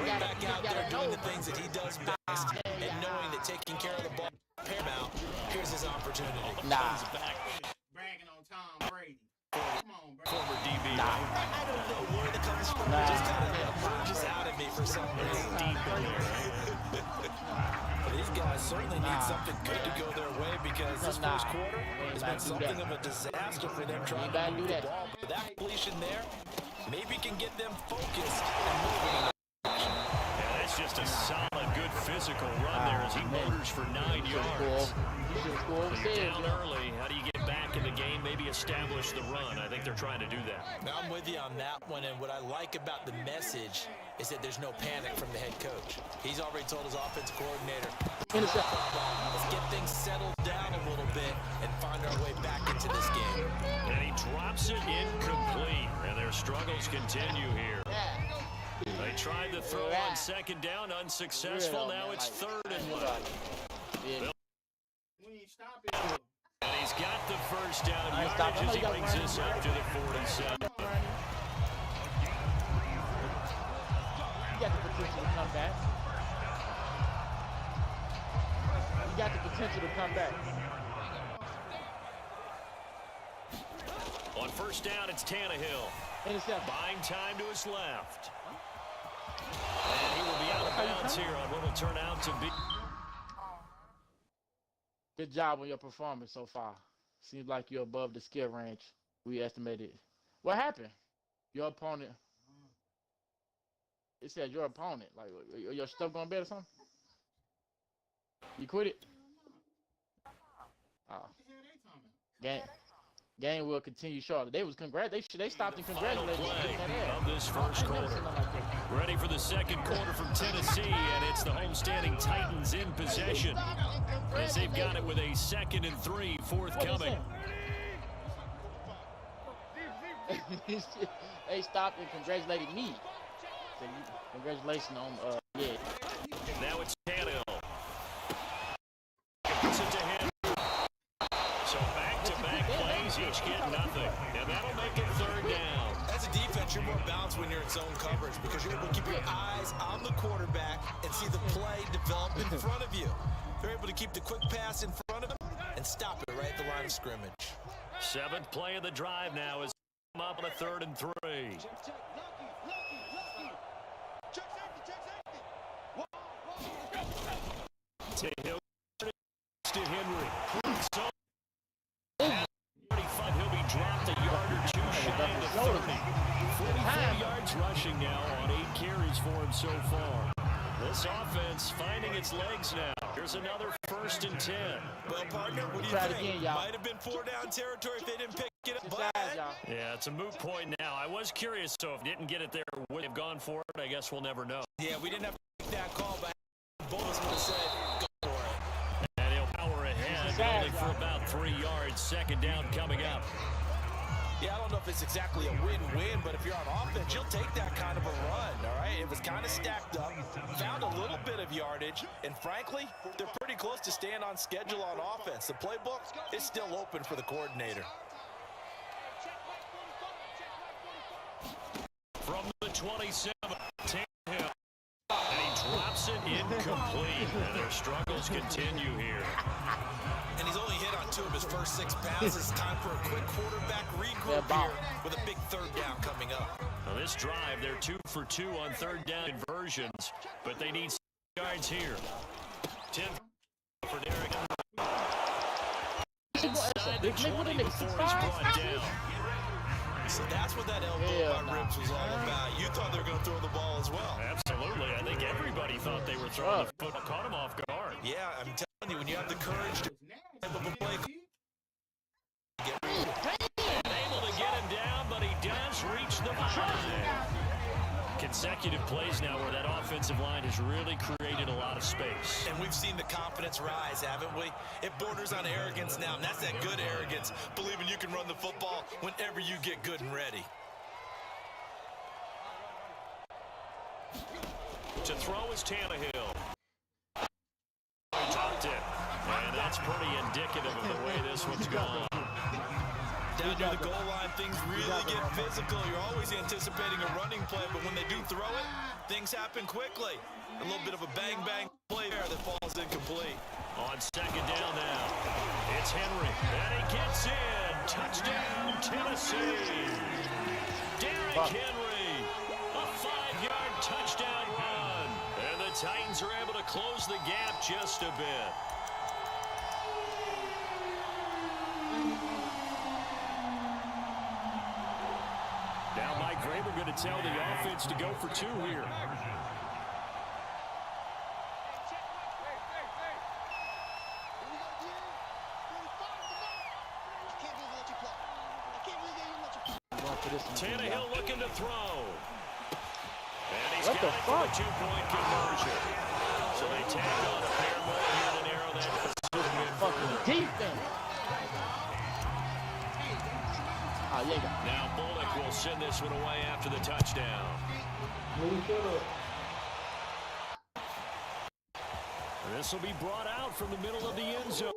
right back out there doing the things that he does best, and knowing that taking care of the ball paramount. Here's his opportunity. Nah. Bragging on Tom Brady. Come on, bro. Former DB. I don't know where it comes from. It just kind of emerges out of me for some reason. These guys certainly need something good to go their way because this first quarter has been something of a disaster for them trying to move the ball. But that completion there maybe can get them focused and moving in that direction. Yeah, that's just a solid, good physical run there as he motors for 9 yards. Down early, how do you get back in the game, maybe establish the run? I think they're trying to do that. Now I'm with you on that one, and what I like about the message is that there's no panic from the head coach. He's already told his offensive coordinator, let's get things settled down a little bit and find our way back into this game. And he drops it incomplete, and their struggles continue here. They tried to throw on second down, unsuccessful. Now it's 3rd and 1. And he's got the first down yardage as he brings this up to the 47. You got the potential to come back. You got the potential to come back. On first down, it's Tannehill. Buying time to his left. And he will be out of bounds here on what will turn out to be. Good job on your performance so far. Seems like you're above the skill range we estimated. What happened? Your opponent. It said your opponent. Like, your stuff going bad or something? You quit it? Oh. Game will continue shortly. They stopped and congratulated of this first quarter. Ready for the second quarter from Tennessee, and it's the homestanding Titans in possession as they've got it with a 2nd and 3 forthcoming. They stopped and congratulated me. So congratulations on yeah. Now it's Tannehill. Gets it to him. So back-to-back plays, each get nothing. And that'll make it 3rd down. As a defense, you're more balanced when you're in zone coverage because you're able to keep your eyes on the quarterback and see the play develop in front of you. They're able to keep the quick pass in front of them and stop it right at the line of scrimmage. 7th play of the drive now is up on a 3rd and 3. Hill to Henry. So 35, he'll be dropped a yard or 2 shy of 30. 44 yards rushing now on 8 carries for him so far. This offense finding its legs now. Here's another 1st and 10. Well, partner, what do you think? Might have been 4-down territory if they didn't pick it up. Yeah, it's a moot point now. I was curious, so if they didn't get it there, would they have gone for it? I guess we'll never know. Yeah, we didn't have to make that call, but Bolus would have said, go for it. And he'll power ahead, only for about 3 yards. 2nd down coming up. Yeah, I don't know if it's exactly a win-win, but if you're on offense, you'll take that kind of a run, all right? It was kind of stacked up, found a little bit of yardage, and frankly, they're pretty close to staying on schedule on offense. The playbook is still open for the coordinator. From the 27, Tannehill. And he drops it incomplete. And their struggles continue here. And he's only hit on 2 of his first 6 passes. It's time for a quick quarterback regroup here with a big 3rd down coming up. Now this drive, they're 2 for 2 on 3rd down conversions, but they need 6 yards here. 10 for Derrick. Inside the 20 before he's brought down. So that's what that elbow on ribs was all about. You thought they were going to throw the ball as well. Absolutely. I think everybody thought they were throwing the football. Caught him off guard. Yeah, I'm telling you, when you have the courage to play, and able to get him down, but he does reach the line. consecutive plays now where that offensive line has really created a lot of space. And we've seen the confidence rise, haven't we? It borders on arrogance now, and that's that good arrogance, believing you can run the football whenever you get good and ready. To throw is Tannehill. Dropped it. And that's pretty indicative of the way this one's gone. Down near the goal line, things really get physical. You're always anticipating a running play, but when they do throw it, things happen quickly. A little bit of a bang-bang play there that falls incomplete. On second down now, it's Henry. And he gets in. Touchdown, Tennessee. Derrick Henry, a 5-yard touchdown run. And the Titans are able to close the gap just a bit. Now Mike Vrabel going to tell the offense to go for 2 here. Tannehill looking to throw. And he's got it for a 2-point conversion. So they tag on a pair more here to narrow that fucking defense. Now Bullock will send this one away after the touchdown. This will be brought out from the middle of the end zone.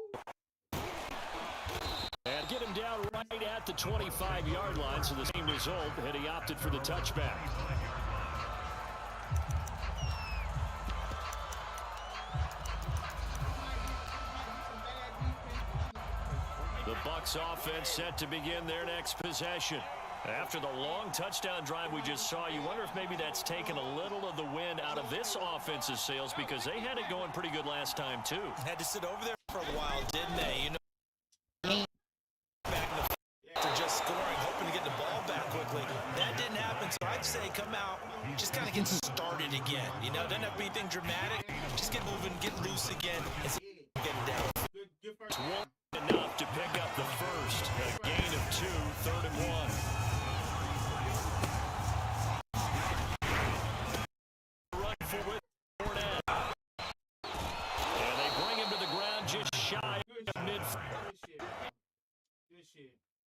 And get him down right at the 25-yard line, so the same result, and he opted for the touchback. The Bucs offense set to begin their next possession. After the long touchdown drive we just saw, you wonder if maybe that's taken a little of the wind out of this offense's sails, because they had it going pretty good last time, too. Had to sit over there for a while, didn't they? You know, back in the for just scoring, hoping to get the ball back quickly. That didn't happen, so I'd say come out, just kind of get started again. You know, doesn't have to be anything dramatic. Just get moving, get loose again, and get it down. It's one enough to pick up the first. A gain of 2, 3rd and 1. Run for Fournette. And they bring him to the ground just shy of mid-field.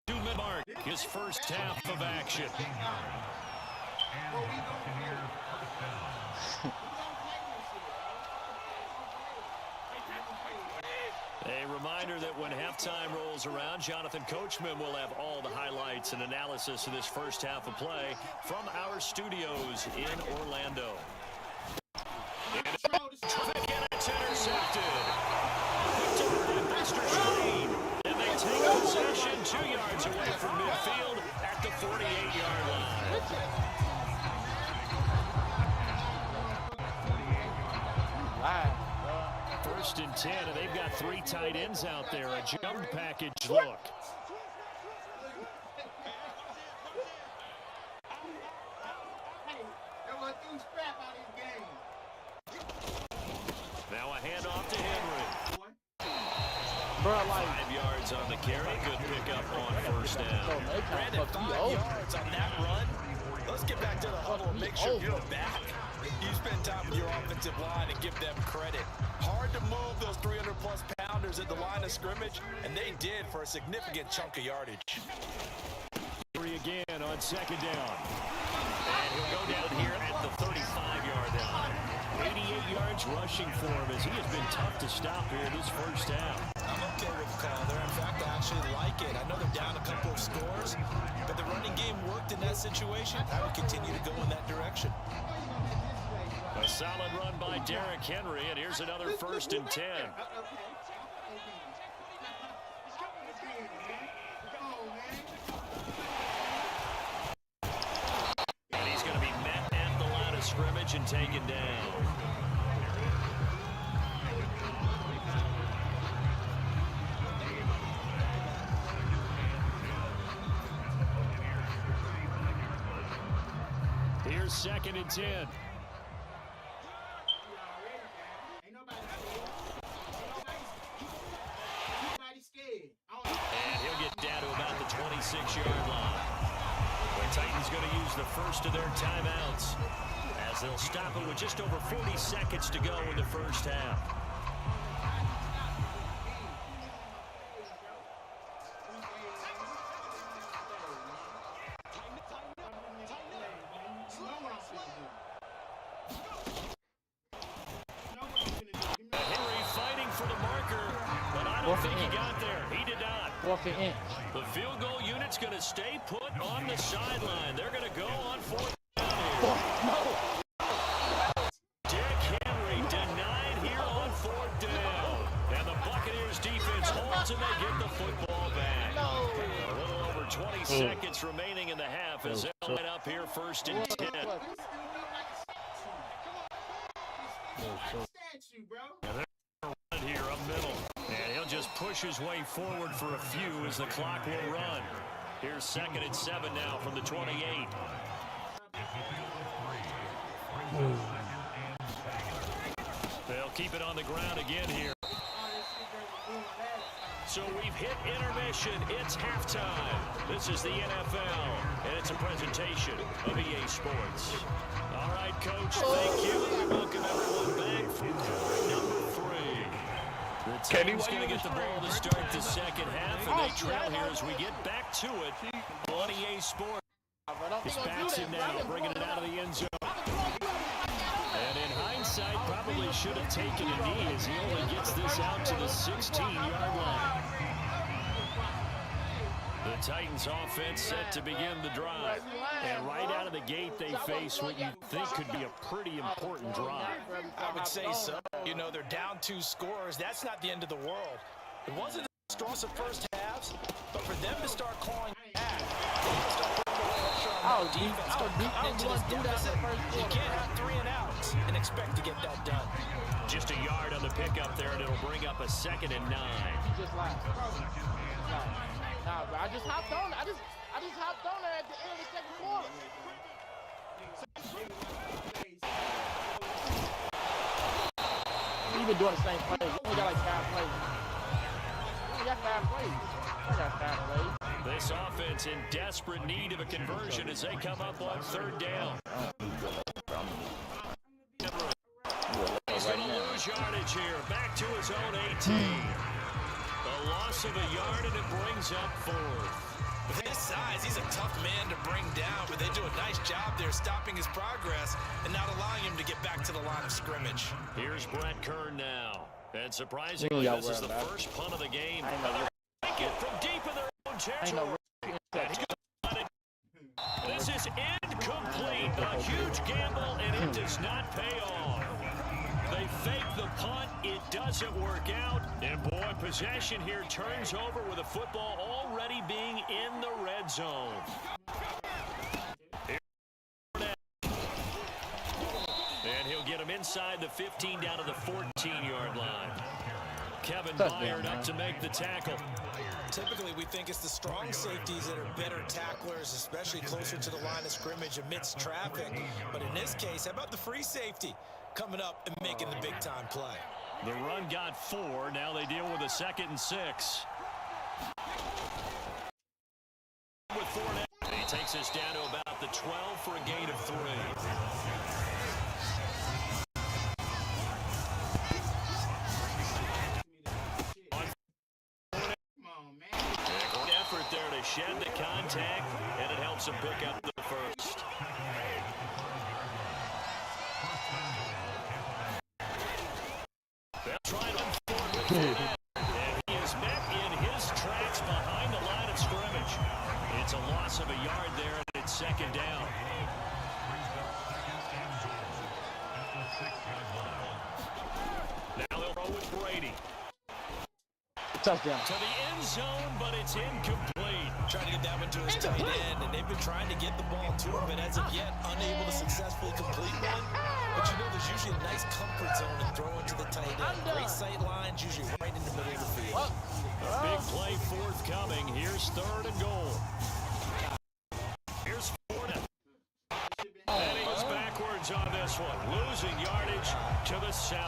Two-minute mark, his first half of action. A reminder that when halftime rolls around, Jonathan Coachman will have all the highlights and analysis of this first half of play from our studios in Orlando. And it's intercepted. Mr. Green, and they take possession 2 yards away from midfield at the 48-yard line. First and 10, and they've got 3 tight ends out there. A jump package look. Now a handoff to Henry. 5 yards on the carry. Good pickup on first down. Brandon, 5 yards on that run. Let's get back to the huddle and make sure you're back. You spend time with your offensive line and give them credit. Hard to move those 300-plus pounders at the line of scrimmage, and they did for a significant chunk of yardage. Again on second down. And he'll go down here at the 35-yard line. 88 yards rushing for him as he has been tough to stop here this first half. I'm okay with the call there. In fact, I actually like it. I know they're down a couple of scores, but the running game worked in that situation. I would continue to go in that direction. A solid run by Derrick Henry, and here's another first and 10. And he's going to be met at the line of scrimmage and taken down. Here's second and 10. And he'll get down to about the 26-yard line. The Titans going to use the first of their timeouts. as they'll stop it with just over 40 seconds to go in the first half. Henry fighting for the marker, but I don't think he got there. He did not. The field goal unit's going to stay put on the sideline. They're going to go on fourth down. Derrick Henry denied here on fourth down. And the Buccaneers defense holds and they get the football back. A little over 20 seconds remaining in the half as they'll line up here first and 10. Here up middle, and he'll just push his way forward for a few as the clock will run. Here's 2nd and 7 now from the 28. They'll keep it on the ground again here. So we've hit intermission. It's halftime. This is the NFL, and it's a presentation of EA Sports. All right, Coach, thank you. We welcome everyone back for number 3. The Titans going to get the ball to start the second half, and they trail here as we get back to it on EA Sports. It's Batson now, bringing it out of the end zone. And in hindsight, probably should have taken a knee as he only gets this out to the 16-yard line. The Titans offense set to begin the drive. And right out of the gate, they face what you think could be a pretty important drive. I would say so. You know, they're down 2 scores. That's not the end of the world. It wasn't the strongest of first halves, but for them to start clawing back, you can't have 3 and outs and expect to get that done. Just a yard on the pickup there, and it'll bring up a 2nd and 9. Just laugh. Nah, bro. I just hopped on. I just hopped on there at the end of the second quarter. We've been doing the same play. We got like 5 plays. We got 5 plays. I got 5 plays. This offense in desperate need of a conversion as they come up on 3rd down. He's going to lose yardage here. Back to his own 18. A loss of a yard, and it brings up 4th. With his size, he's a tough man to bring down, but they do a nice job there stopping his progress and not allowing him to get back to the line of scrimmage. Here's Brett Kern now. And surprisingly, this is the first punt of the game. They're taking it from deep in their own territory. This is incomplete. A huge gamble, and it does not pay off. They fake the punt. It doesn't work out. And, boy, possession here turns over with the football already being in the red zone. And he'll get him inside the 15 down to the 14-yard line. Kevin Byard up to make the tackle. Typically, we think it's the strong safeties that are better tacklers, especially closer to the line of scrimmage amidst traffic. But in this case, how about the free safety coming up and making the big-time play? The run got 4. Now they deal with a 2nd and 6. With 4 now. He takes us down to about the 12 for a gain of 3. Effort there to shed the contact, and it helps him pick up the first. They'll try to unfold with it, and he is met in his tracks behind the line of scrimmage. It's a loss of a yard there, and it's 2nd down. Now they'll throw with Brady. Touchdown. To the end zone, but it's incomplete. Trying to get that one to his tight end, and they've been trying to get the ball to him, but as of yet, unable to successfully complete one. But you know, there's usually a nice comfort zone in throwing to the tight end. Great sight lines, usually right in the middle of the field. A big play forthcoming. Here's 3rd and goal. Here's 4 now. And he goes backwards on this one, losing yardage to the 7.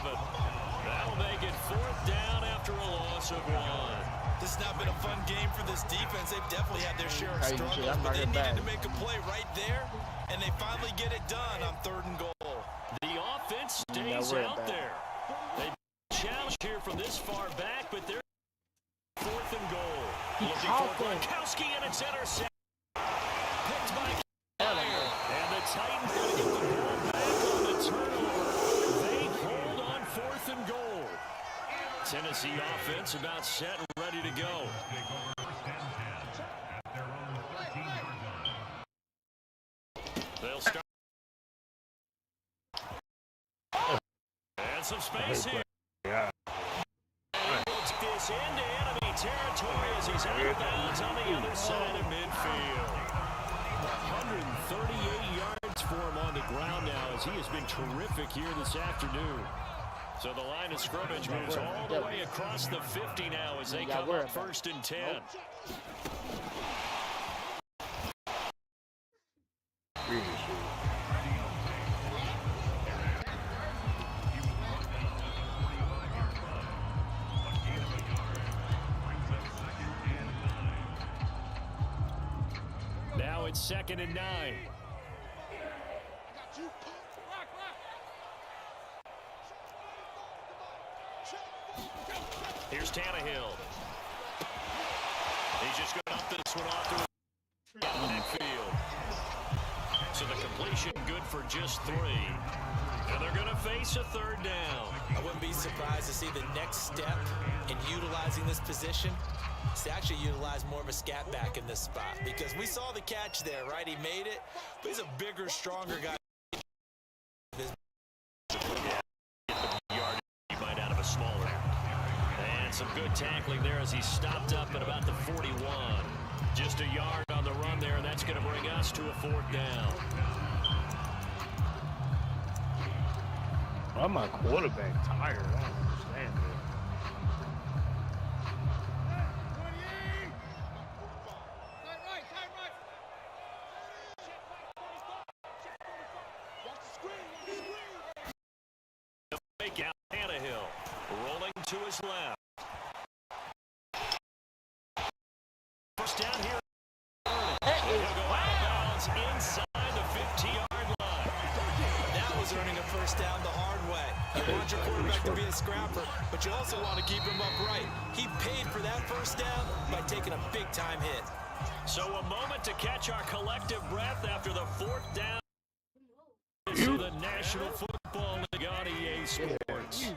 That'll make it 4th down after a loss of 1. This has not been a fun game for this defense. They've definitely had their share of struggles, but they needed to make a play right there, and they finally get it done on 3rd and goal. is out there. They challenge here from this far back, but they're 4th and goal. Looking for Gronkowski, and it's intercepted. Picked by Meyer. And the Titans going to get the ball back on the turnover. They hold on 4th and goal. Tennessee offense about set and ready to go. They'll start. And some space here. Yeah. Looks this into enemy territory as he's out of bounds on the other side of midfield. 138 yards for him on the ground now as he has been terrific here this afternoon. So the line of scrimmage moves all the way across the 50 now as they come up 1st and 10. Now it's 2nd and 9. Here's Tannehill. He's just going to dump this one off to the midfield. So the completion good for just 3. And they're going to face a 3rd down. I wouldn't be surprised to see the next step in utilizing this position is to actually utilize more of a scat back in this spot. Because we saw the catch there, right? He made it, but he's a bigger, stronger guy. He might out of a smaller. And some good tackling there as he stopped up at about the 41. Just a yard on the run there, and that's going to bring us to a 4th down. Why my quarterback tired? I don't understand it. Fake out Tannehill, rolling to his left. First down here. He'll go out of bounds inside the 50-yard line. That was earning a first down the hard way. You want your quarterback to be a scrapper, but you also want to keep him upright. He paid for that first down by taking a big-time hit. So a moment to catch our collective breath after the 4th down. To the National Football League on EA Sports.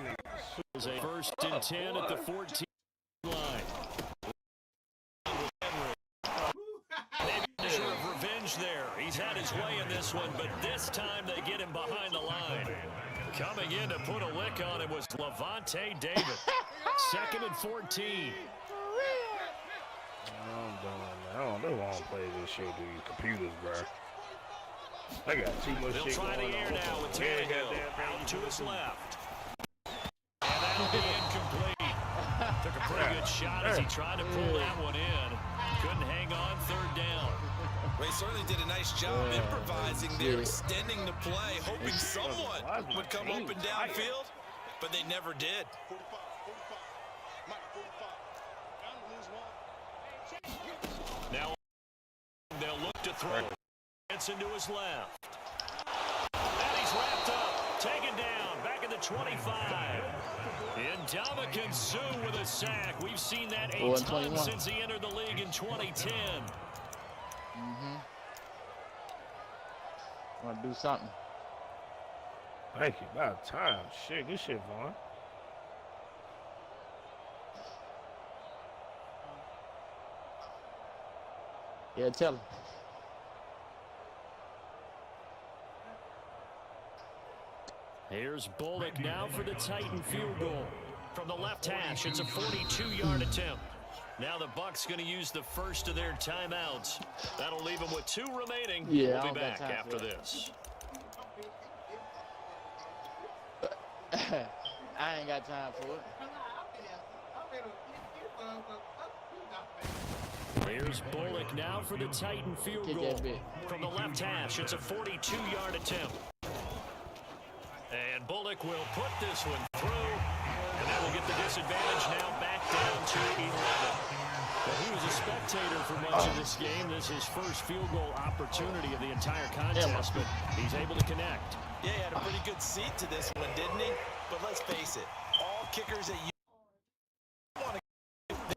It's a 1st and 10 at the 14 line. Maybe a measure of revenge there. He's had his way in this one, but this time they get him behind the line. Coming in to put a lick on him was Levante David. 2nd and 14. I'm done. I don't want to play this shit with these computers, bro. I got too much They'll shit try going the air on. now with Tannehill out to his left. And that'll be incomplete. Took a pretty good shot as he tried to pull that one in. Couldn't hang on 3rd down. Well, he certainly did a nice job improvising there, extending the play, hoping someone would come open downfield, but they never did. Now they'll look to throw. Into his left. And he's wrapped up, taken down, back at the 25. Ndamukong Suh with a sack. We've seen that 8 times since he entered the league in 2010. Want to do something? Thank you. About time. Shit, good shit, Vaughn. Yeah, tell him. Here's Bullock now for the Titan field goal. From the left hash, it's a 42-yard attempt. Now the Bucs going to use the first of their timeouts. That'll leave them with 2 remaining. Yeah, we'll be back after this. I ain't got time for it. Here's Bullock now for the Titan field goal. From the left hash, it's a 42-yard attempt. And Bullock will put this one through. And that will get the disadvantage now back down to 11. Well, he was a spectator for much of this game. This is his first field goal opportunity of the entire contest, but he's able to connect. Yeah, he had a pretty good seat to this one, didn't he? But let's face it, all kickers that you want to give the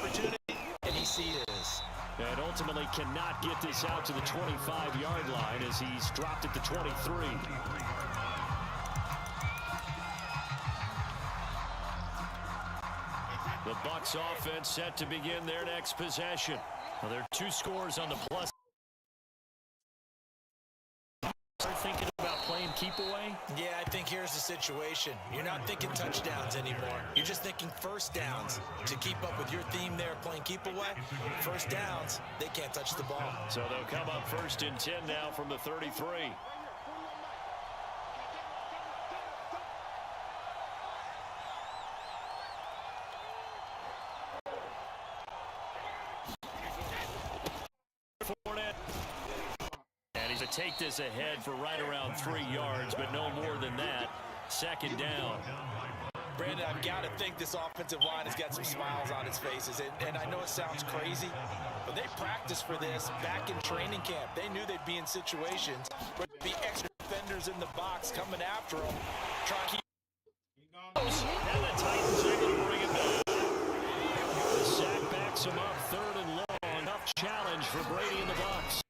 opportunity, and he sees this. And ultimately cannot get this out to the 25-yard line as he's dropped at the 23. The Bucs offense set to begin their next possession. Well, there are 2 scores on the plus. Start thinking about playing keep away? Yeah, I think here's the situation. You're not thinking touchdowns anymore. You're just thinking first downs. To keep up with your theme there, playing keep away, first downs, they can't touch the ball. So they'll come up 1st and 10 now from the 33. To take this ahead for right around 3 yards, but no more than that. 2nd down. Brandon, I've got to think this offensive line has got some smiles on its faces. And I know it sounds crazy, but they practiced for this back in training camp. They knew they'd be in situations where there'd be extra defenders in the box coming after them. Try to keep. And the Titans able to bring it back. The sack backs him up 3rd and long. Tough challenge for Brady and the Bucs.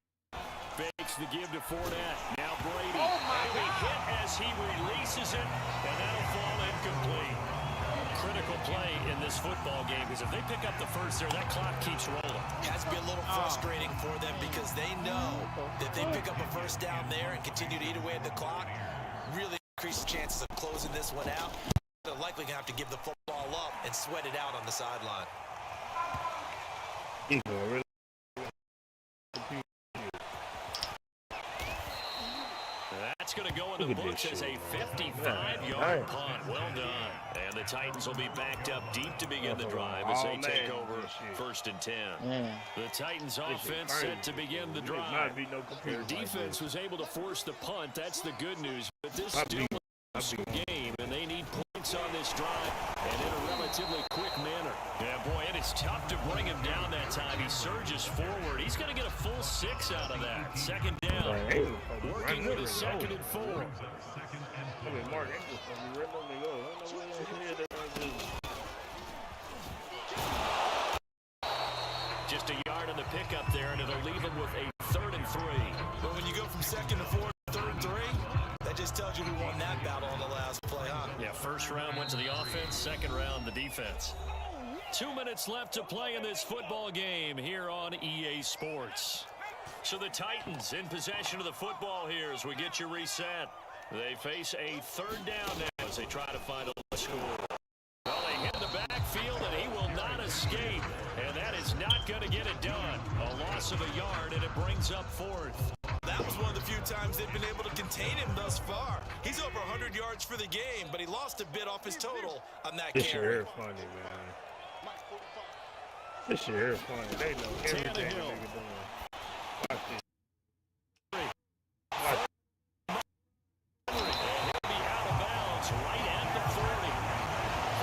Fakes the give to Fournette. Now Brady. And a hit as he releases it, and that'll fall incomplete. Critical play in this football game, because if they pick up the first there, that clock keeps rolling. Has to be a little frustrating for them because they know that they pick up a first down there and continue to eat away at the clock, really increase the chances of closing this one out. They're likely going to have to give the football up and sweat it out on the sideline. That's going to go in the books as a 55-yard punt. Well done. And the Titans will be backed up deep to begin the drive as they take over 1st and 10. The Titans offense set to begin the drive. Their defense was able to force the punt. That's the good news. But this is still a game, and they need points on this drive and in a relatively quick manner. Yeah, boy, it is tough to bring him down that time. He surges forward. He's going to get a full 6 out of that. 2nd down. Working with a 2nd and 4. Just a yard on the pickup there, and it'll leave him with a 3rd and 3. But when you go from 2nd to 4 to 3rd and 3, that just tells you who won that battle on the last play, huh? Yeah, 1st round went to the offense, 2nd round the defense. 2 minutes left to play in this football game here on EA Sports. So the Titans in possession of the football here as we get you reset. They face a 3rd down now as they try to find a score. Well, they hit the backfield, and he will not escape. And that is not going to get it done. A loss of a yard, and it brings up 4th. That was one of the few times they've been able to contain him thus far. He's over 100 yards for the game, but he lost a bit off his total on that carry. This year is funny, man. This year is funny. They know everything they're doing. Watch this.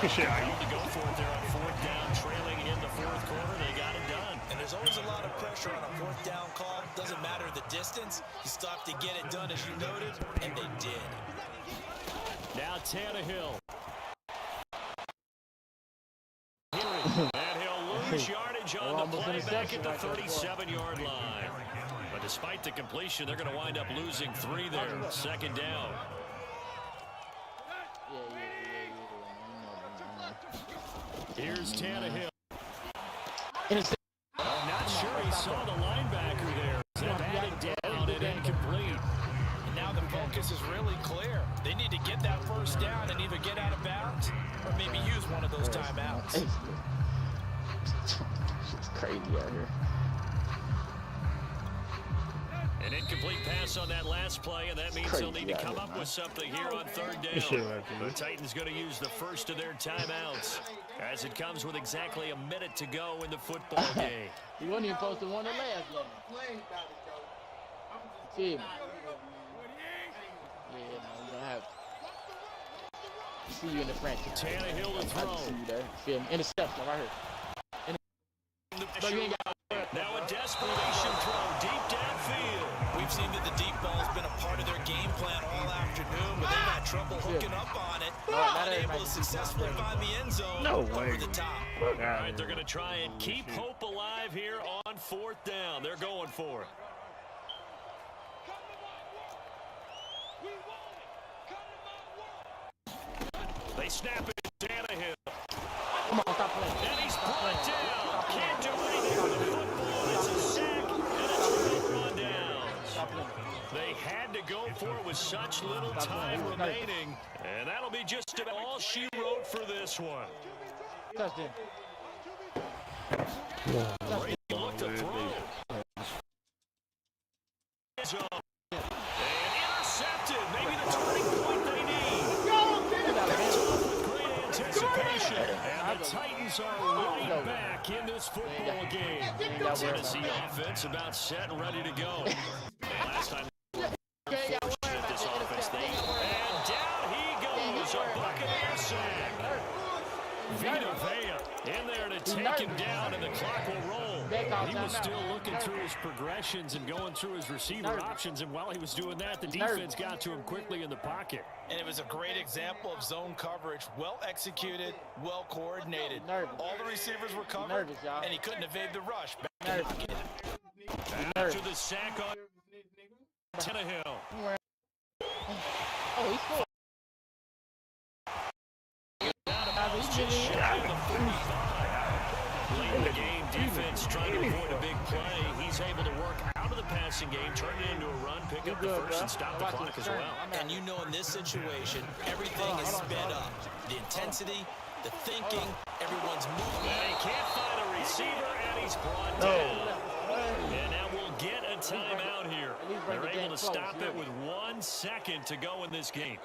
Shit, to go for it there on 4th down, trailing in the 4th quarter. They got it done. And there's always a lot of pressure on a 4th down call. Doesn't matter the distance. You stop to get it done, as you noted, and they did. Now Tannehill. And he'll lose yardage on the play back at the 37-yard line. But despite the completion, they're going to wind up losing 3 there. 2nd down. Here's Tannehill. I'm not sure he saw the linebacker there. That batted down and incomplete. And now the focus is really clear. They need to get that 1st down and either get out of bounds or maybe use one of those timeouts. It's crazy out here. An incomplete pass on that last play, and that means they'll need to come up with something here on 3rd down. The Titans going to use the first of their timeouts as it comes with exactly a minute to go in the football game. He wasn't even supposed to win the last game. See, yeah, man, we're going to have to see you in the franchise. Tannehill to throw. See you there. Feel me? Interception right here. Now a desperation throw deep downfield. We've seen that the deep ball has been a part of their game plan all afternoon. looking up on it, not unable to successfully find the end zone over the top. All right, they're going to try and keep hope alive here on 4th down. They're going for it. They snap it to Tannehill. Come on, stop playing. And he's brought down. Can't do anything with the football. It's a sack, and it's a run down. They had to go for it with such little time remaining, and that'll be just about all she wrote for this one. Touchdown. Brady looked to throw. And intercepted. Maybe the turning point they need. That's off with great anticipation. And the Titans are right back in this football game. Tennessee offense about set and ready to go. Last time fortunate this offense, and down he goes, a Buccaneer sack. Vita Vea in there to take him down, and the clock will roll. He was still looking through his progressions and going through his receiver options, and while he was doing that, the defense got to him quickly in the pocket. And it was a great example of zone coverage, well executed, well coordinated. All the receivers were covered, and he couldn't evade the rush. After the sack on Tannehill. Oh, he scored. Late in the game, defense trying to avoid a big play. He's able to work out of the passing game, turn it into a run, pick up the first, and stop the clock as well. And you know in this situation, everything is sped up. The intensity, the thinking, everyone's moving. And he can't find a receiver, and he's brought down. And now we'll get a timeout here. They're able to stop it with 1 second to go in this game.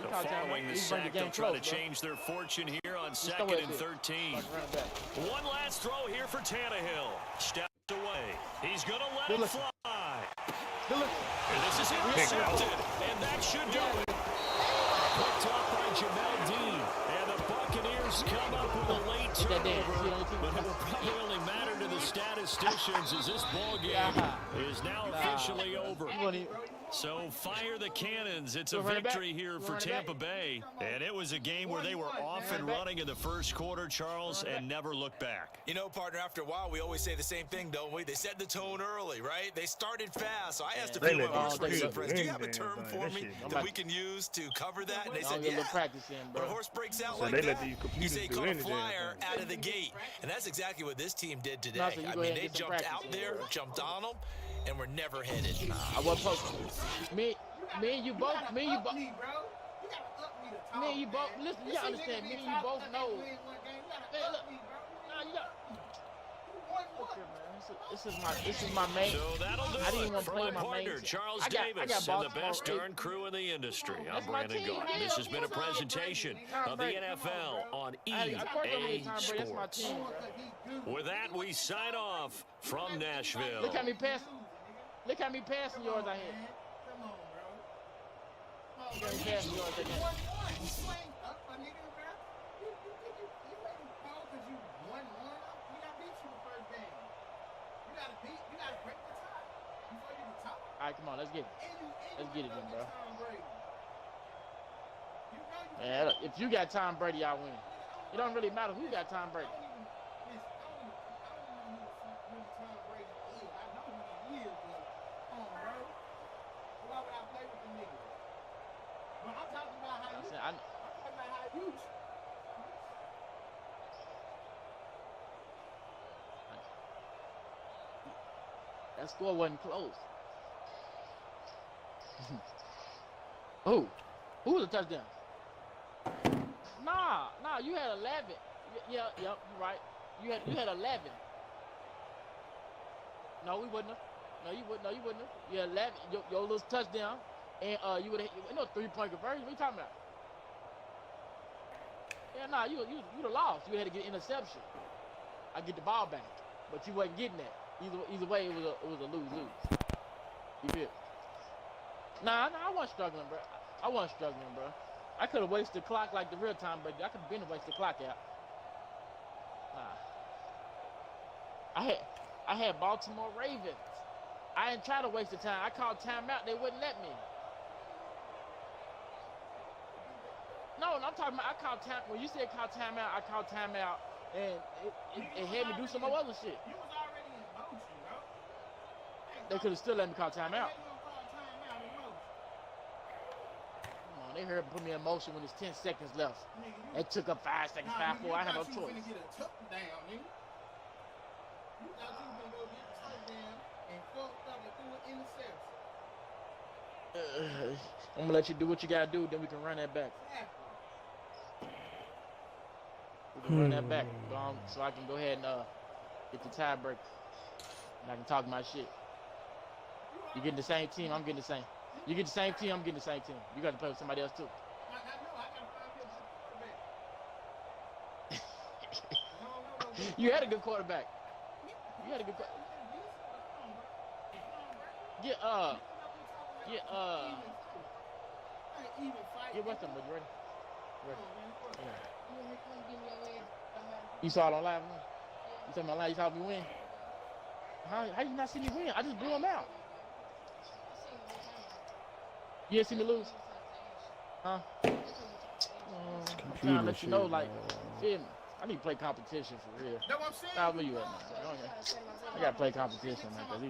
So following the sack, they'll try to change their fortune here on 2nd and 13. One last throw here for Tannehill. Steps away. He's going to let it fly. And this is intercepted, and that should do it. Picked up by Jamel Dean, and the Buccaneers come up with a late turnover, but it will probably only matter to the statisticians as this ball game is now officially over. So fire the cannons. It's a victory here for Tampa Bay, and it was a game where they were off and running in the first quarter, Charles, and never looked back. You know, partner, after a while, we always say the same thing, don't we? They set the tone early, right? They started fast. So I asked a few of my horse racing friends, do you have a term for me that we can use to cover that? And they said, yeah. When a horse breaks out like that, you say caught a flyer out of the gate. And that's exactly what this team did today. I mean, they jumped out there, jumped on them, and were never headed. I wasn't posting. Me and you both, listen, you understand, me and you both know. Hey, look, nah, you got. This is my main. So that'll do I didn't it want to for play my my main partner, team. Charles I Davis, got and the best darn crew in the industry. I'm Brandon Gaunt. This has been a presentation of the NFL on EA Sports. With that, we sign off from Nashville. Look how many passing yards I had. Look how many passing yards I had. All right, come on, let's get it. Let's get it then, bro. Man, look, if you got Tom Brady, I win. It don't really matter who got Tom Brady. That score wasn't close. Who was a touchdown? Nah, you had 11. Yeah, you're right. You had 11. No, we wouldn't have. No, you wouldn't have. You had 11. Your little touchdown, and you would have. No 3-point conversion. What are you talking about? Yeah, nah, you'd have lost. You had to get an interception. I get the ball back, but you wasn't getting that. Either way, it was a lose-lose. You feel? Nah, I wasn't struggling, bro. I could have wasted the clock like the real time, but I could have been to waste the clock out. Nah. I had Baltimore Ravens. I didn't try to waste the time. I called timeout. They wouldn't let me. No, I'm talking about I called time. When you said call timeout, I called timeout, and it had me do some more other shit. You was already in motion, bro. They could have still let me call timeout. Come on, they heard put me in motion when it's 10 seconds left. It took up 5 seconds, 5, 4. I had no choice. You was gonna get a touchdown, nigga. You thought you was gonna go get a touchdown and fucked up and threw an interception. I'm gonna let you do what you gotta do, then we can run that back. We can run that back, so I can go ahead and get the tiebreaker, and I can talk my shit. You getting the same team, I'm getting the same. You get the same team, I'm getting the same team. You got to play with somebody else too. I know, I gotta find a quarterback. You had a good quarterback. You had a good quarterback. Get what's up, buddy? Ready? Yeah. You saw it on live, man? You saw me on live, you saw me win? How you not see me win? I just blew him out. You didn't see me lose? Huh? I'm trying to let you know, like, feel me? I need to play competition for real. That's what I'm saying. How you at, man? I gotta play competition, man, cause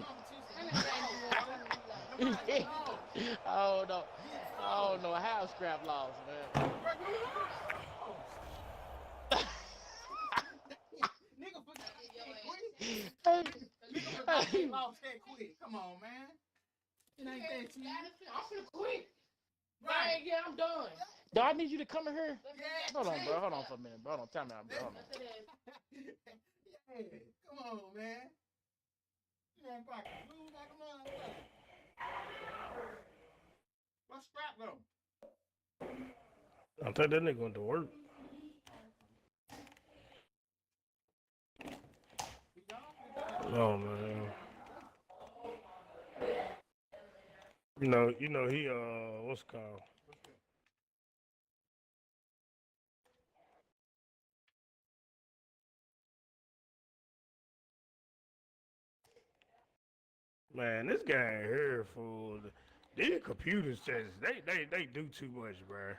oh no, how scrap lost, man. Nigga forgot that quick. Lost that quick. Come on, man. It ain't that cheap. I'm finna quit. Right, yeah, I'm done. Do I need you to come in here? Yeah, hold on, bro. Hold on for a minute, bro. Hold on, time out, bro. Hold on. Yeah, come on, man. You ain't fucking blue like a motherfucker. What's scrap though? I think that nigga went to work. Oh man. You know he what's it called? Man, this guy here fool. These computers just they do too much, bro.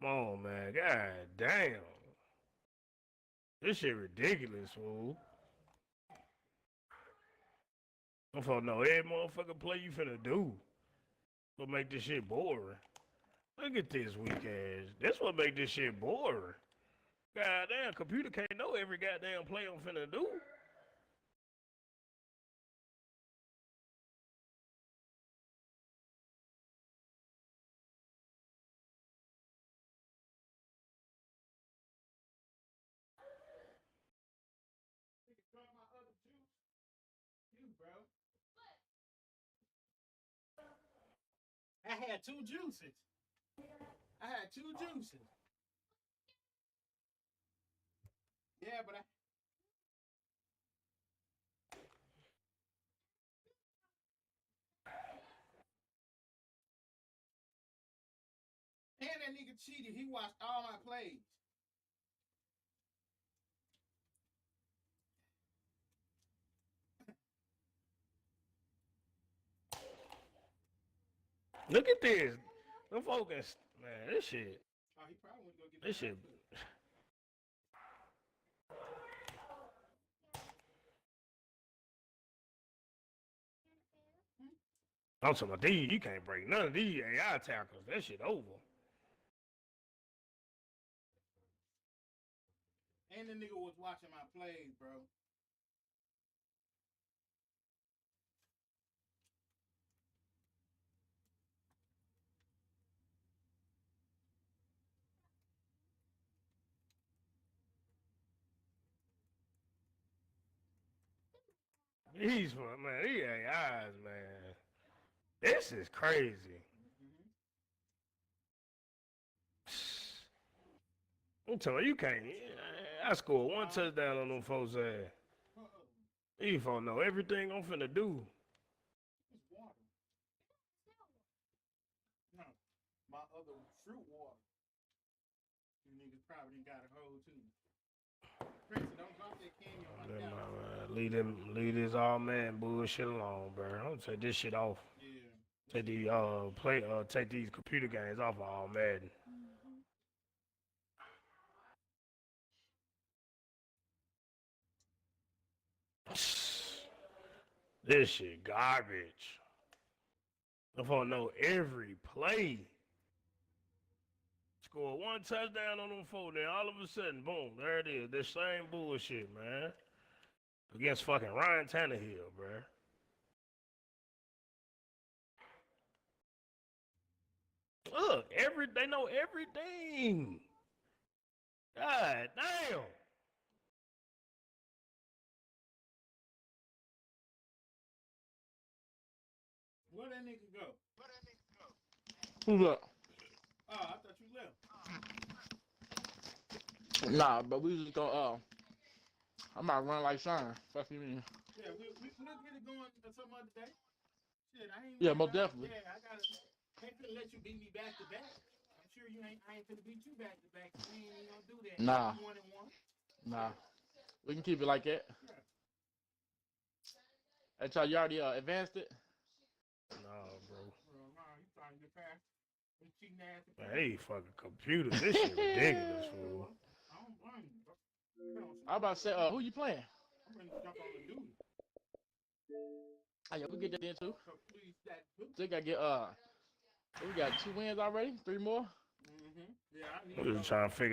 Come on, man. God damn. This shit ridiculous, fool. I don't know every motherfucking play you finna do. What make this shit boring? Look at this weak ass. That's what make this shit boring. Goddamn, computer can't know every goddamn play I'm finna do. I had two juices. Yeah, but and that nigga cheated. He watched all my plays. Look at this. I'm focused. Man, this shit. Oh, he probably went to go get This shit. I'm talking about these. You can't break none of these AI tackles. That shit over. And the nigga was watching my plays, bro. These man, these AIs, man. This is crazy. I'm telling you can't. I scored one touchdown on them folks' ass. These folks know everything I'm finna do. It's water. No, my other fruit water. You niggas probably got a hold too. Prince, don't drop that candy on my couch. Leave this all man bullshit alone, bro. I'm gonna take this shit off. Yeah. Take these computer games off of all Madden. This shit garbage. If I know every play. Score one touchdown on them four, then all of a sudden, boom, there it is. This same bullshit, man. Against fucking Ryan Tannehill, bruh. Look, they know everything. God damn. Where that nigga go? Who's up? Oh, I thought you left. Nah, but we just go. I'm about to run like Sean. Fuck you mean? Yeah, we'll get it going some other day. Shit, I ain't. Yeah, most definitely. Yeah, I ain't finna let you beat me back to back. I'm sure I ain't finna beat you back to back. We ain't even gonna do that. Nah. 1-1. Nah. We can keep it like that. Yeah. Hey, Charlie, you already advanced it? Nah, bro. Nah, you trying to get past them cheating ass. Man, these fucking computers. This shit ridiculous, fool. I don't blame you, bro. I was about to say, who you playing? I'm ready to jump on the duty. Oh, yeah, we get that in too. So please, that too. Still gotta get, we got 2 wins already, 3 more. Yeah, I need I'm just trying to figure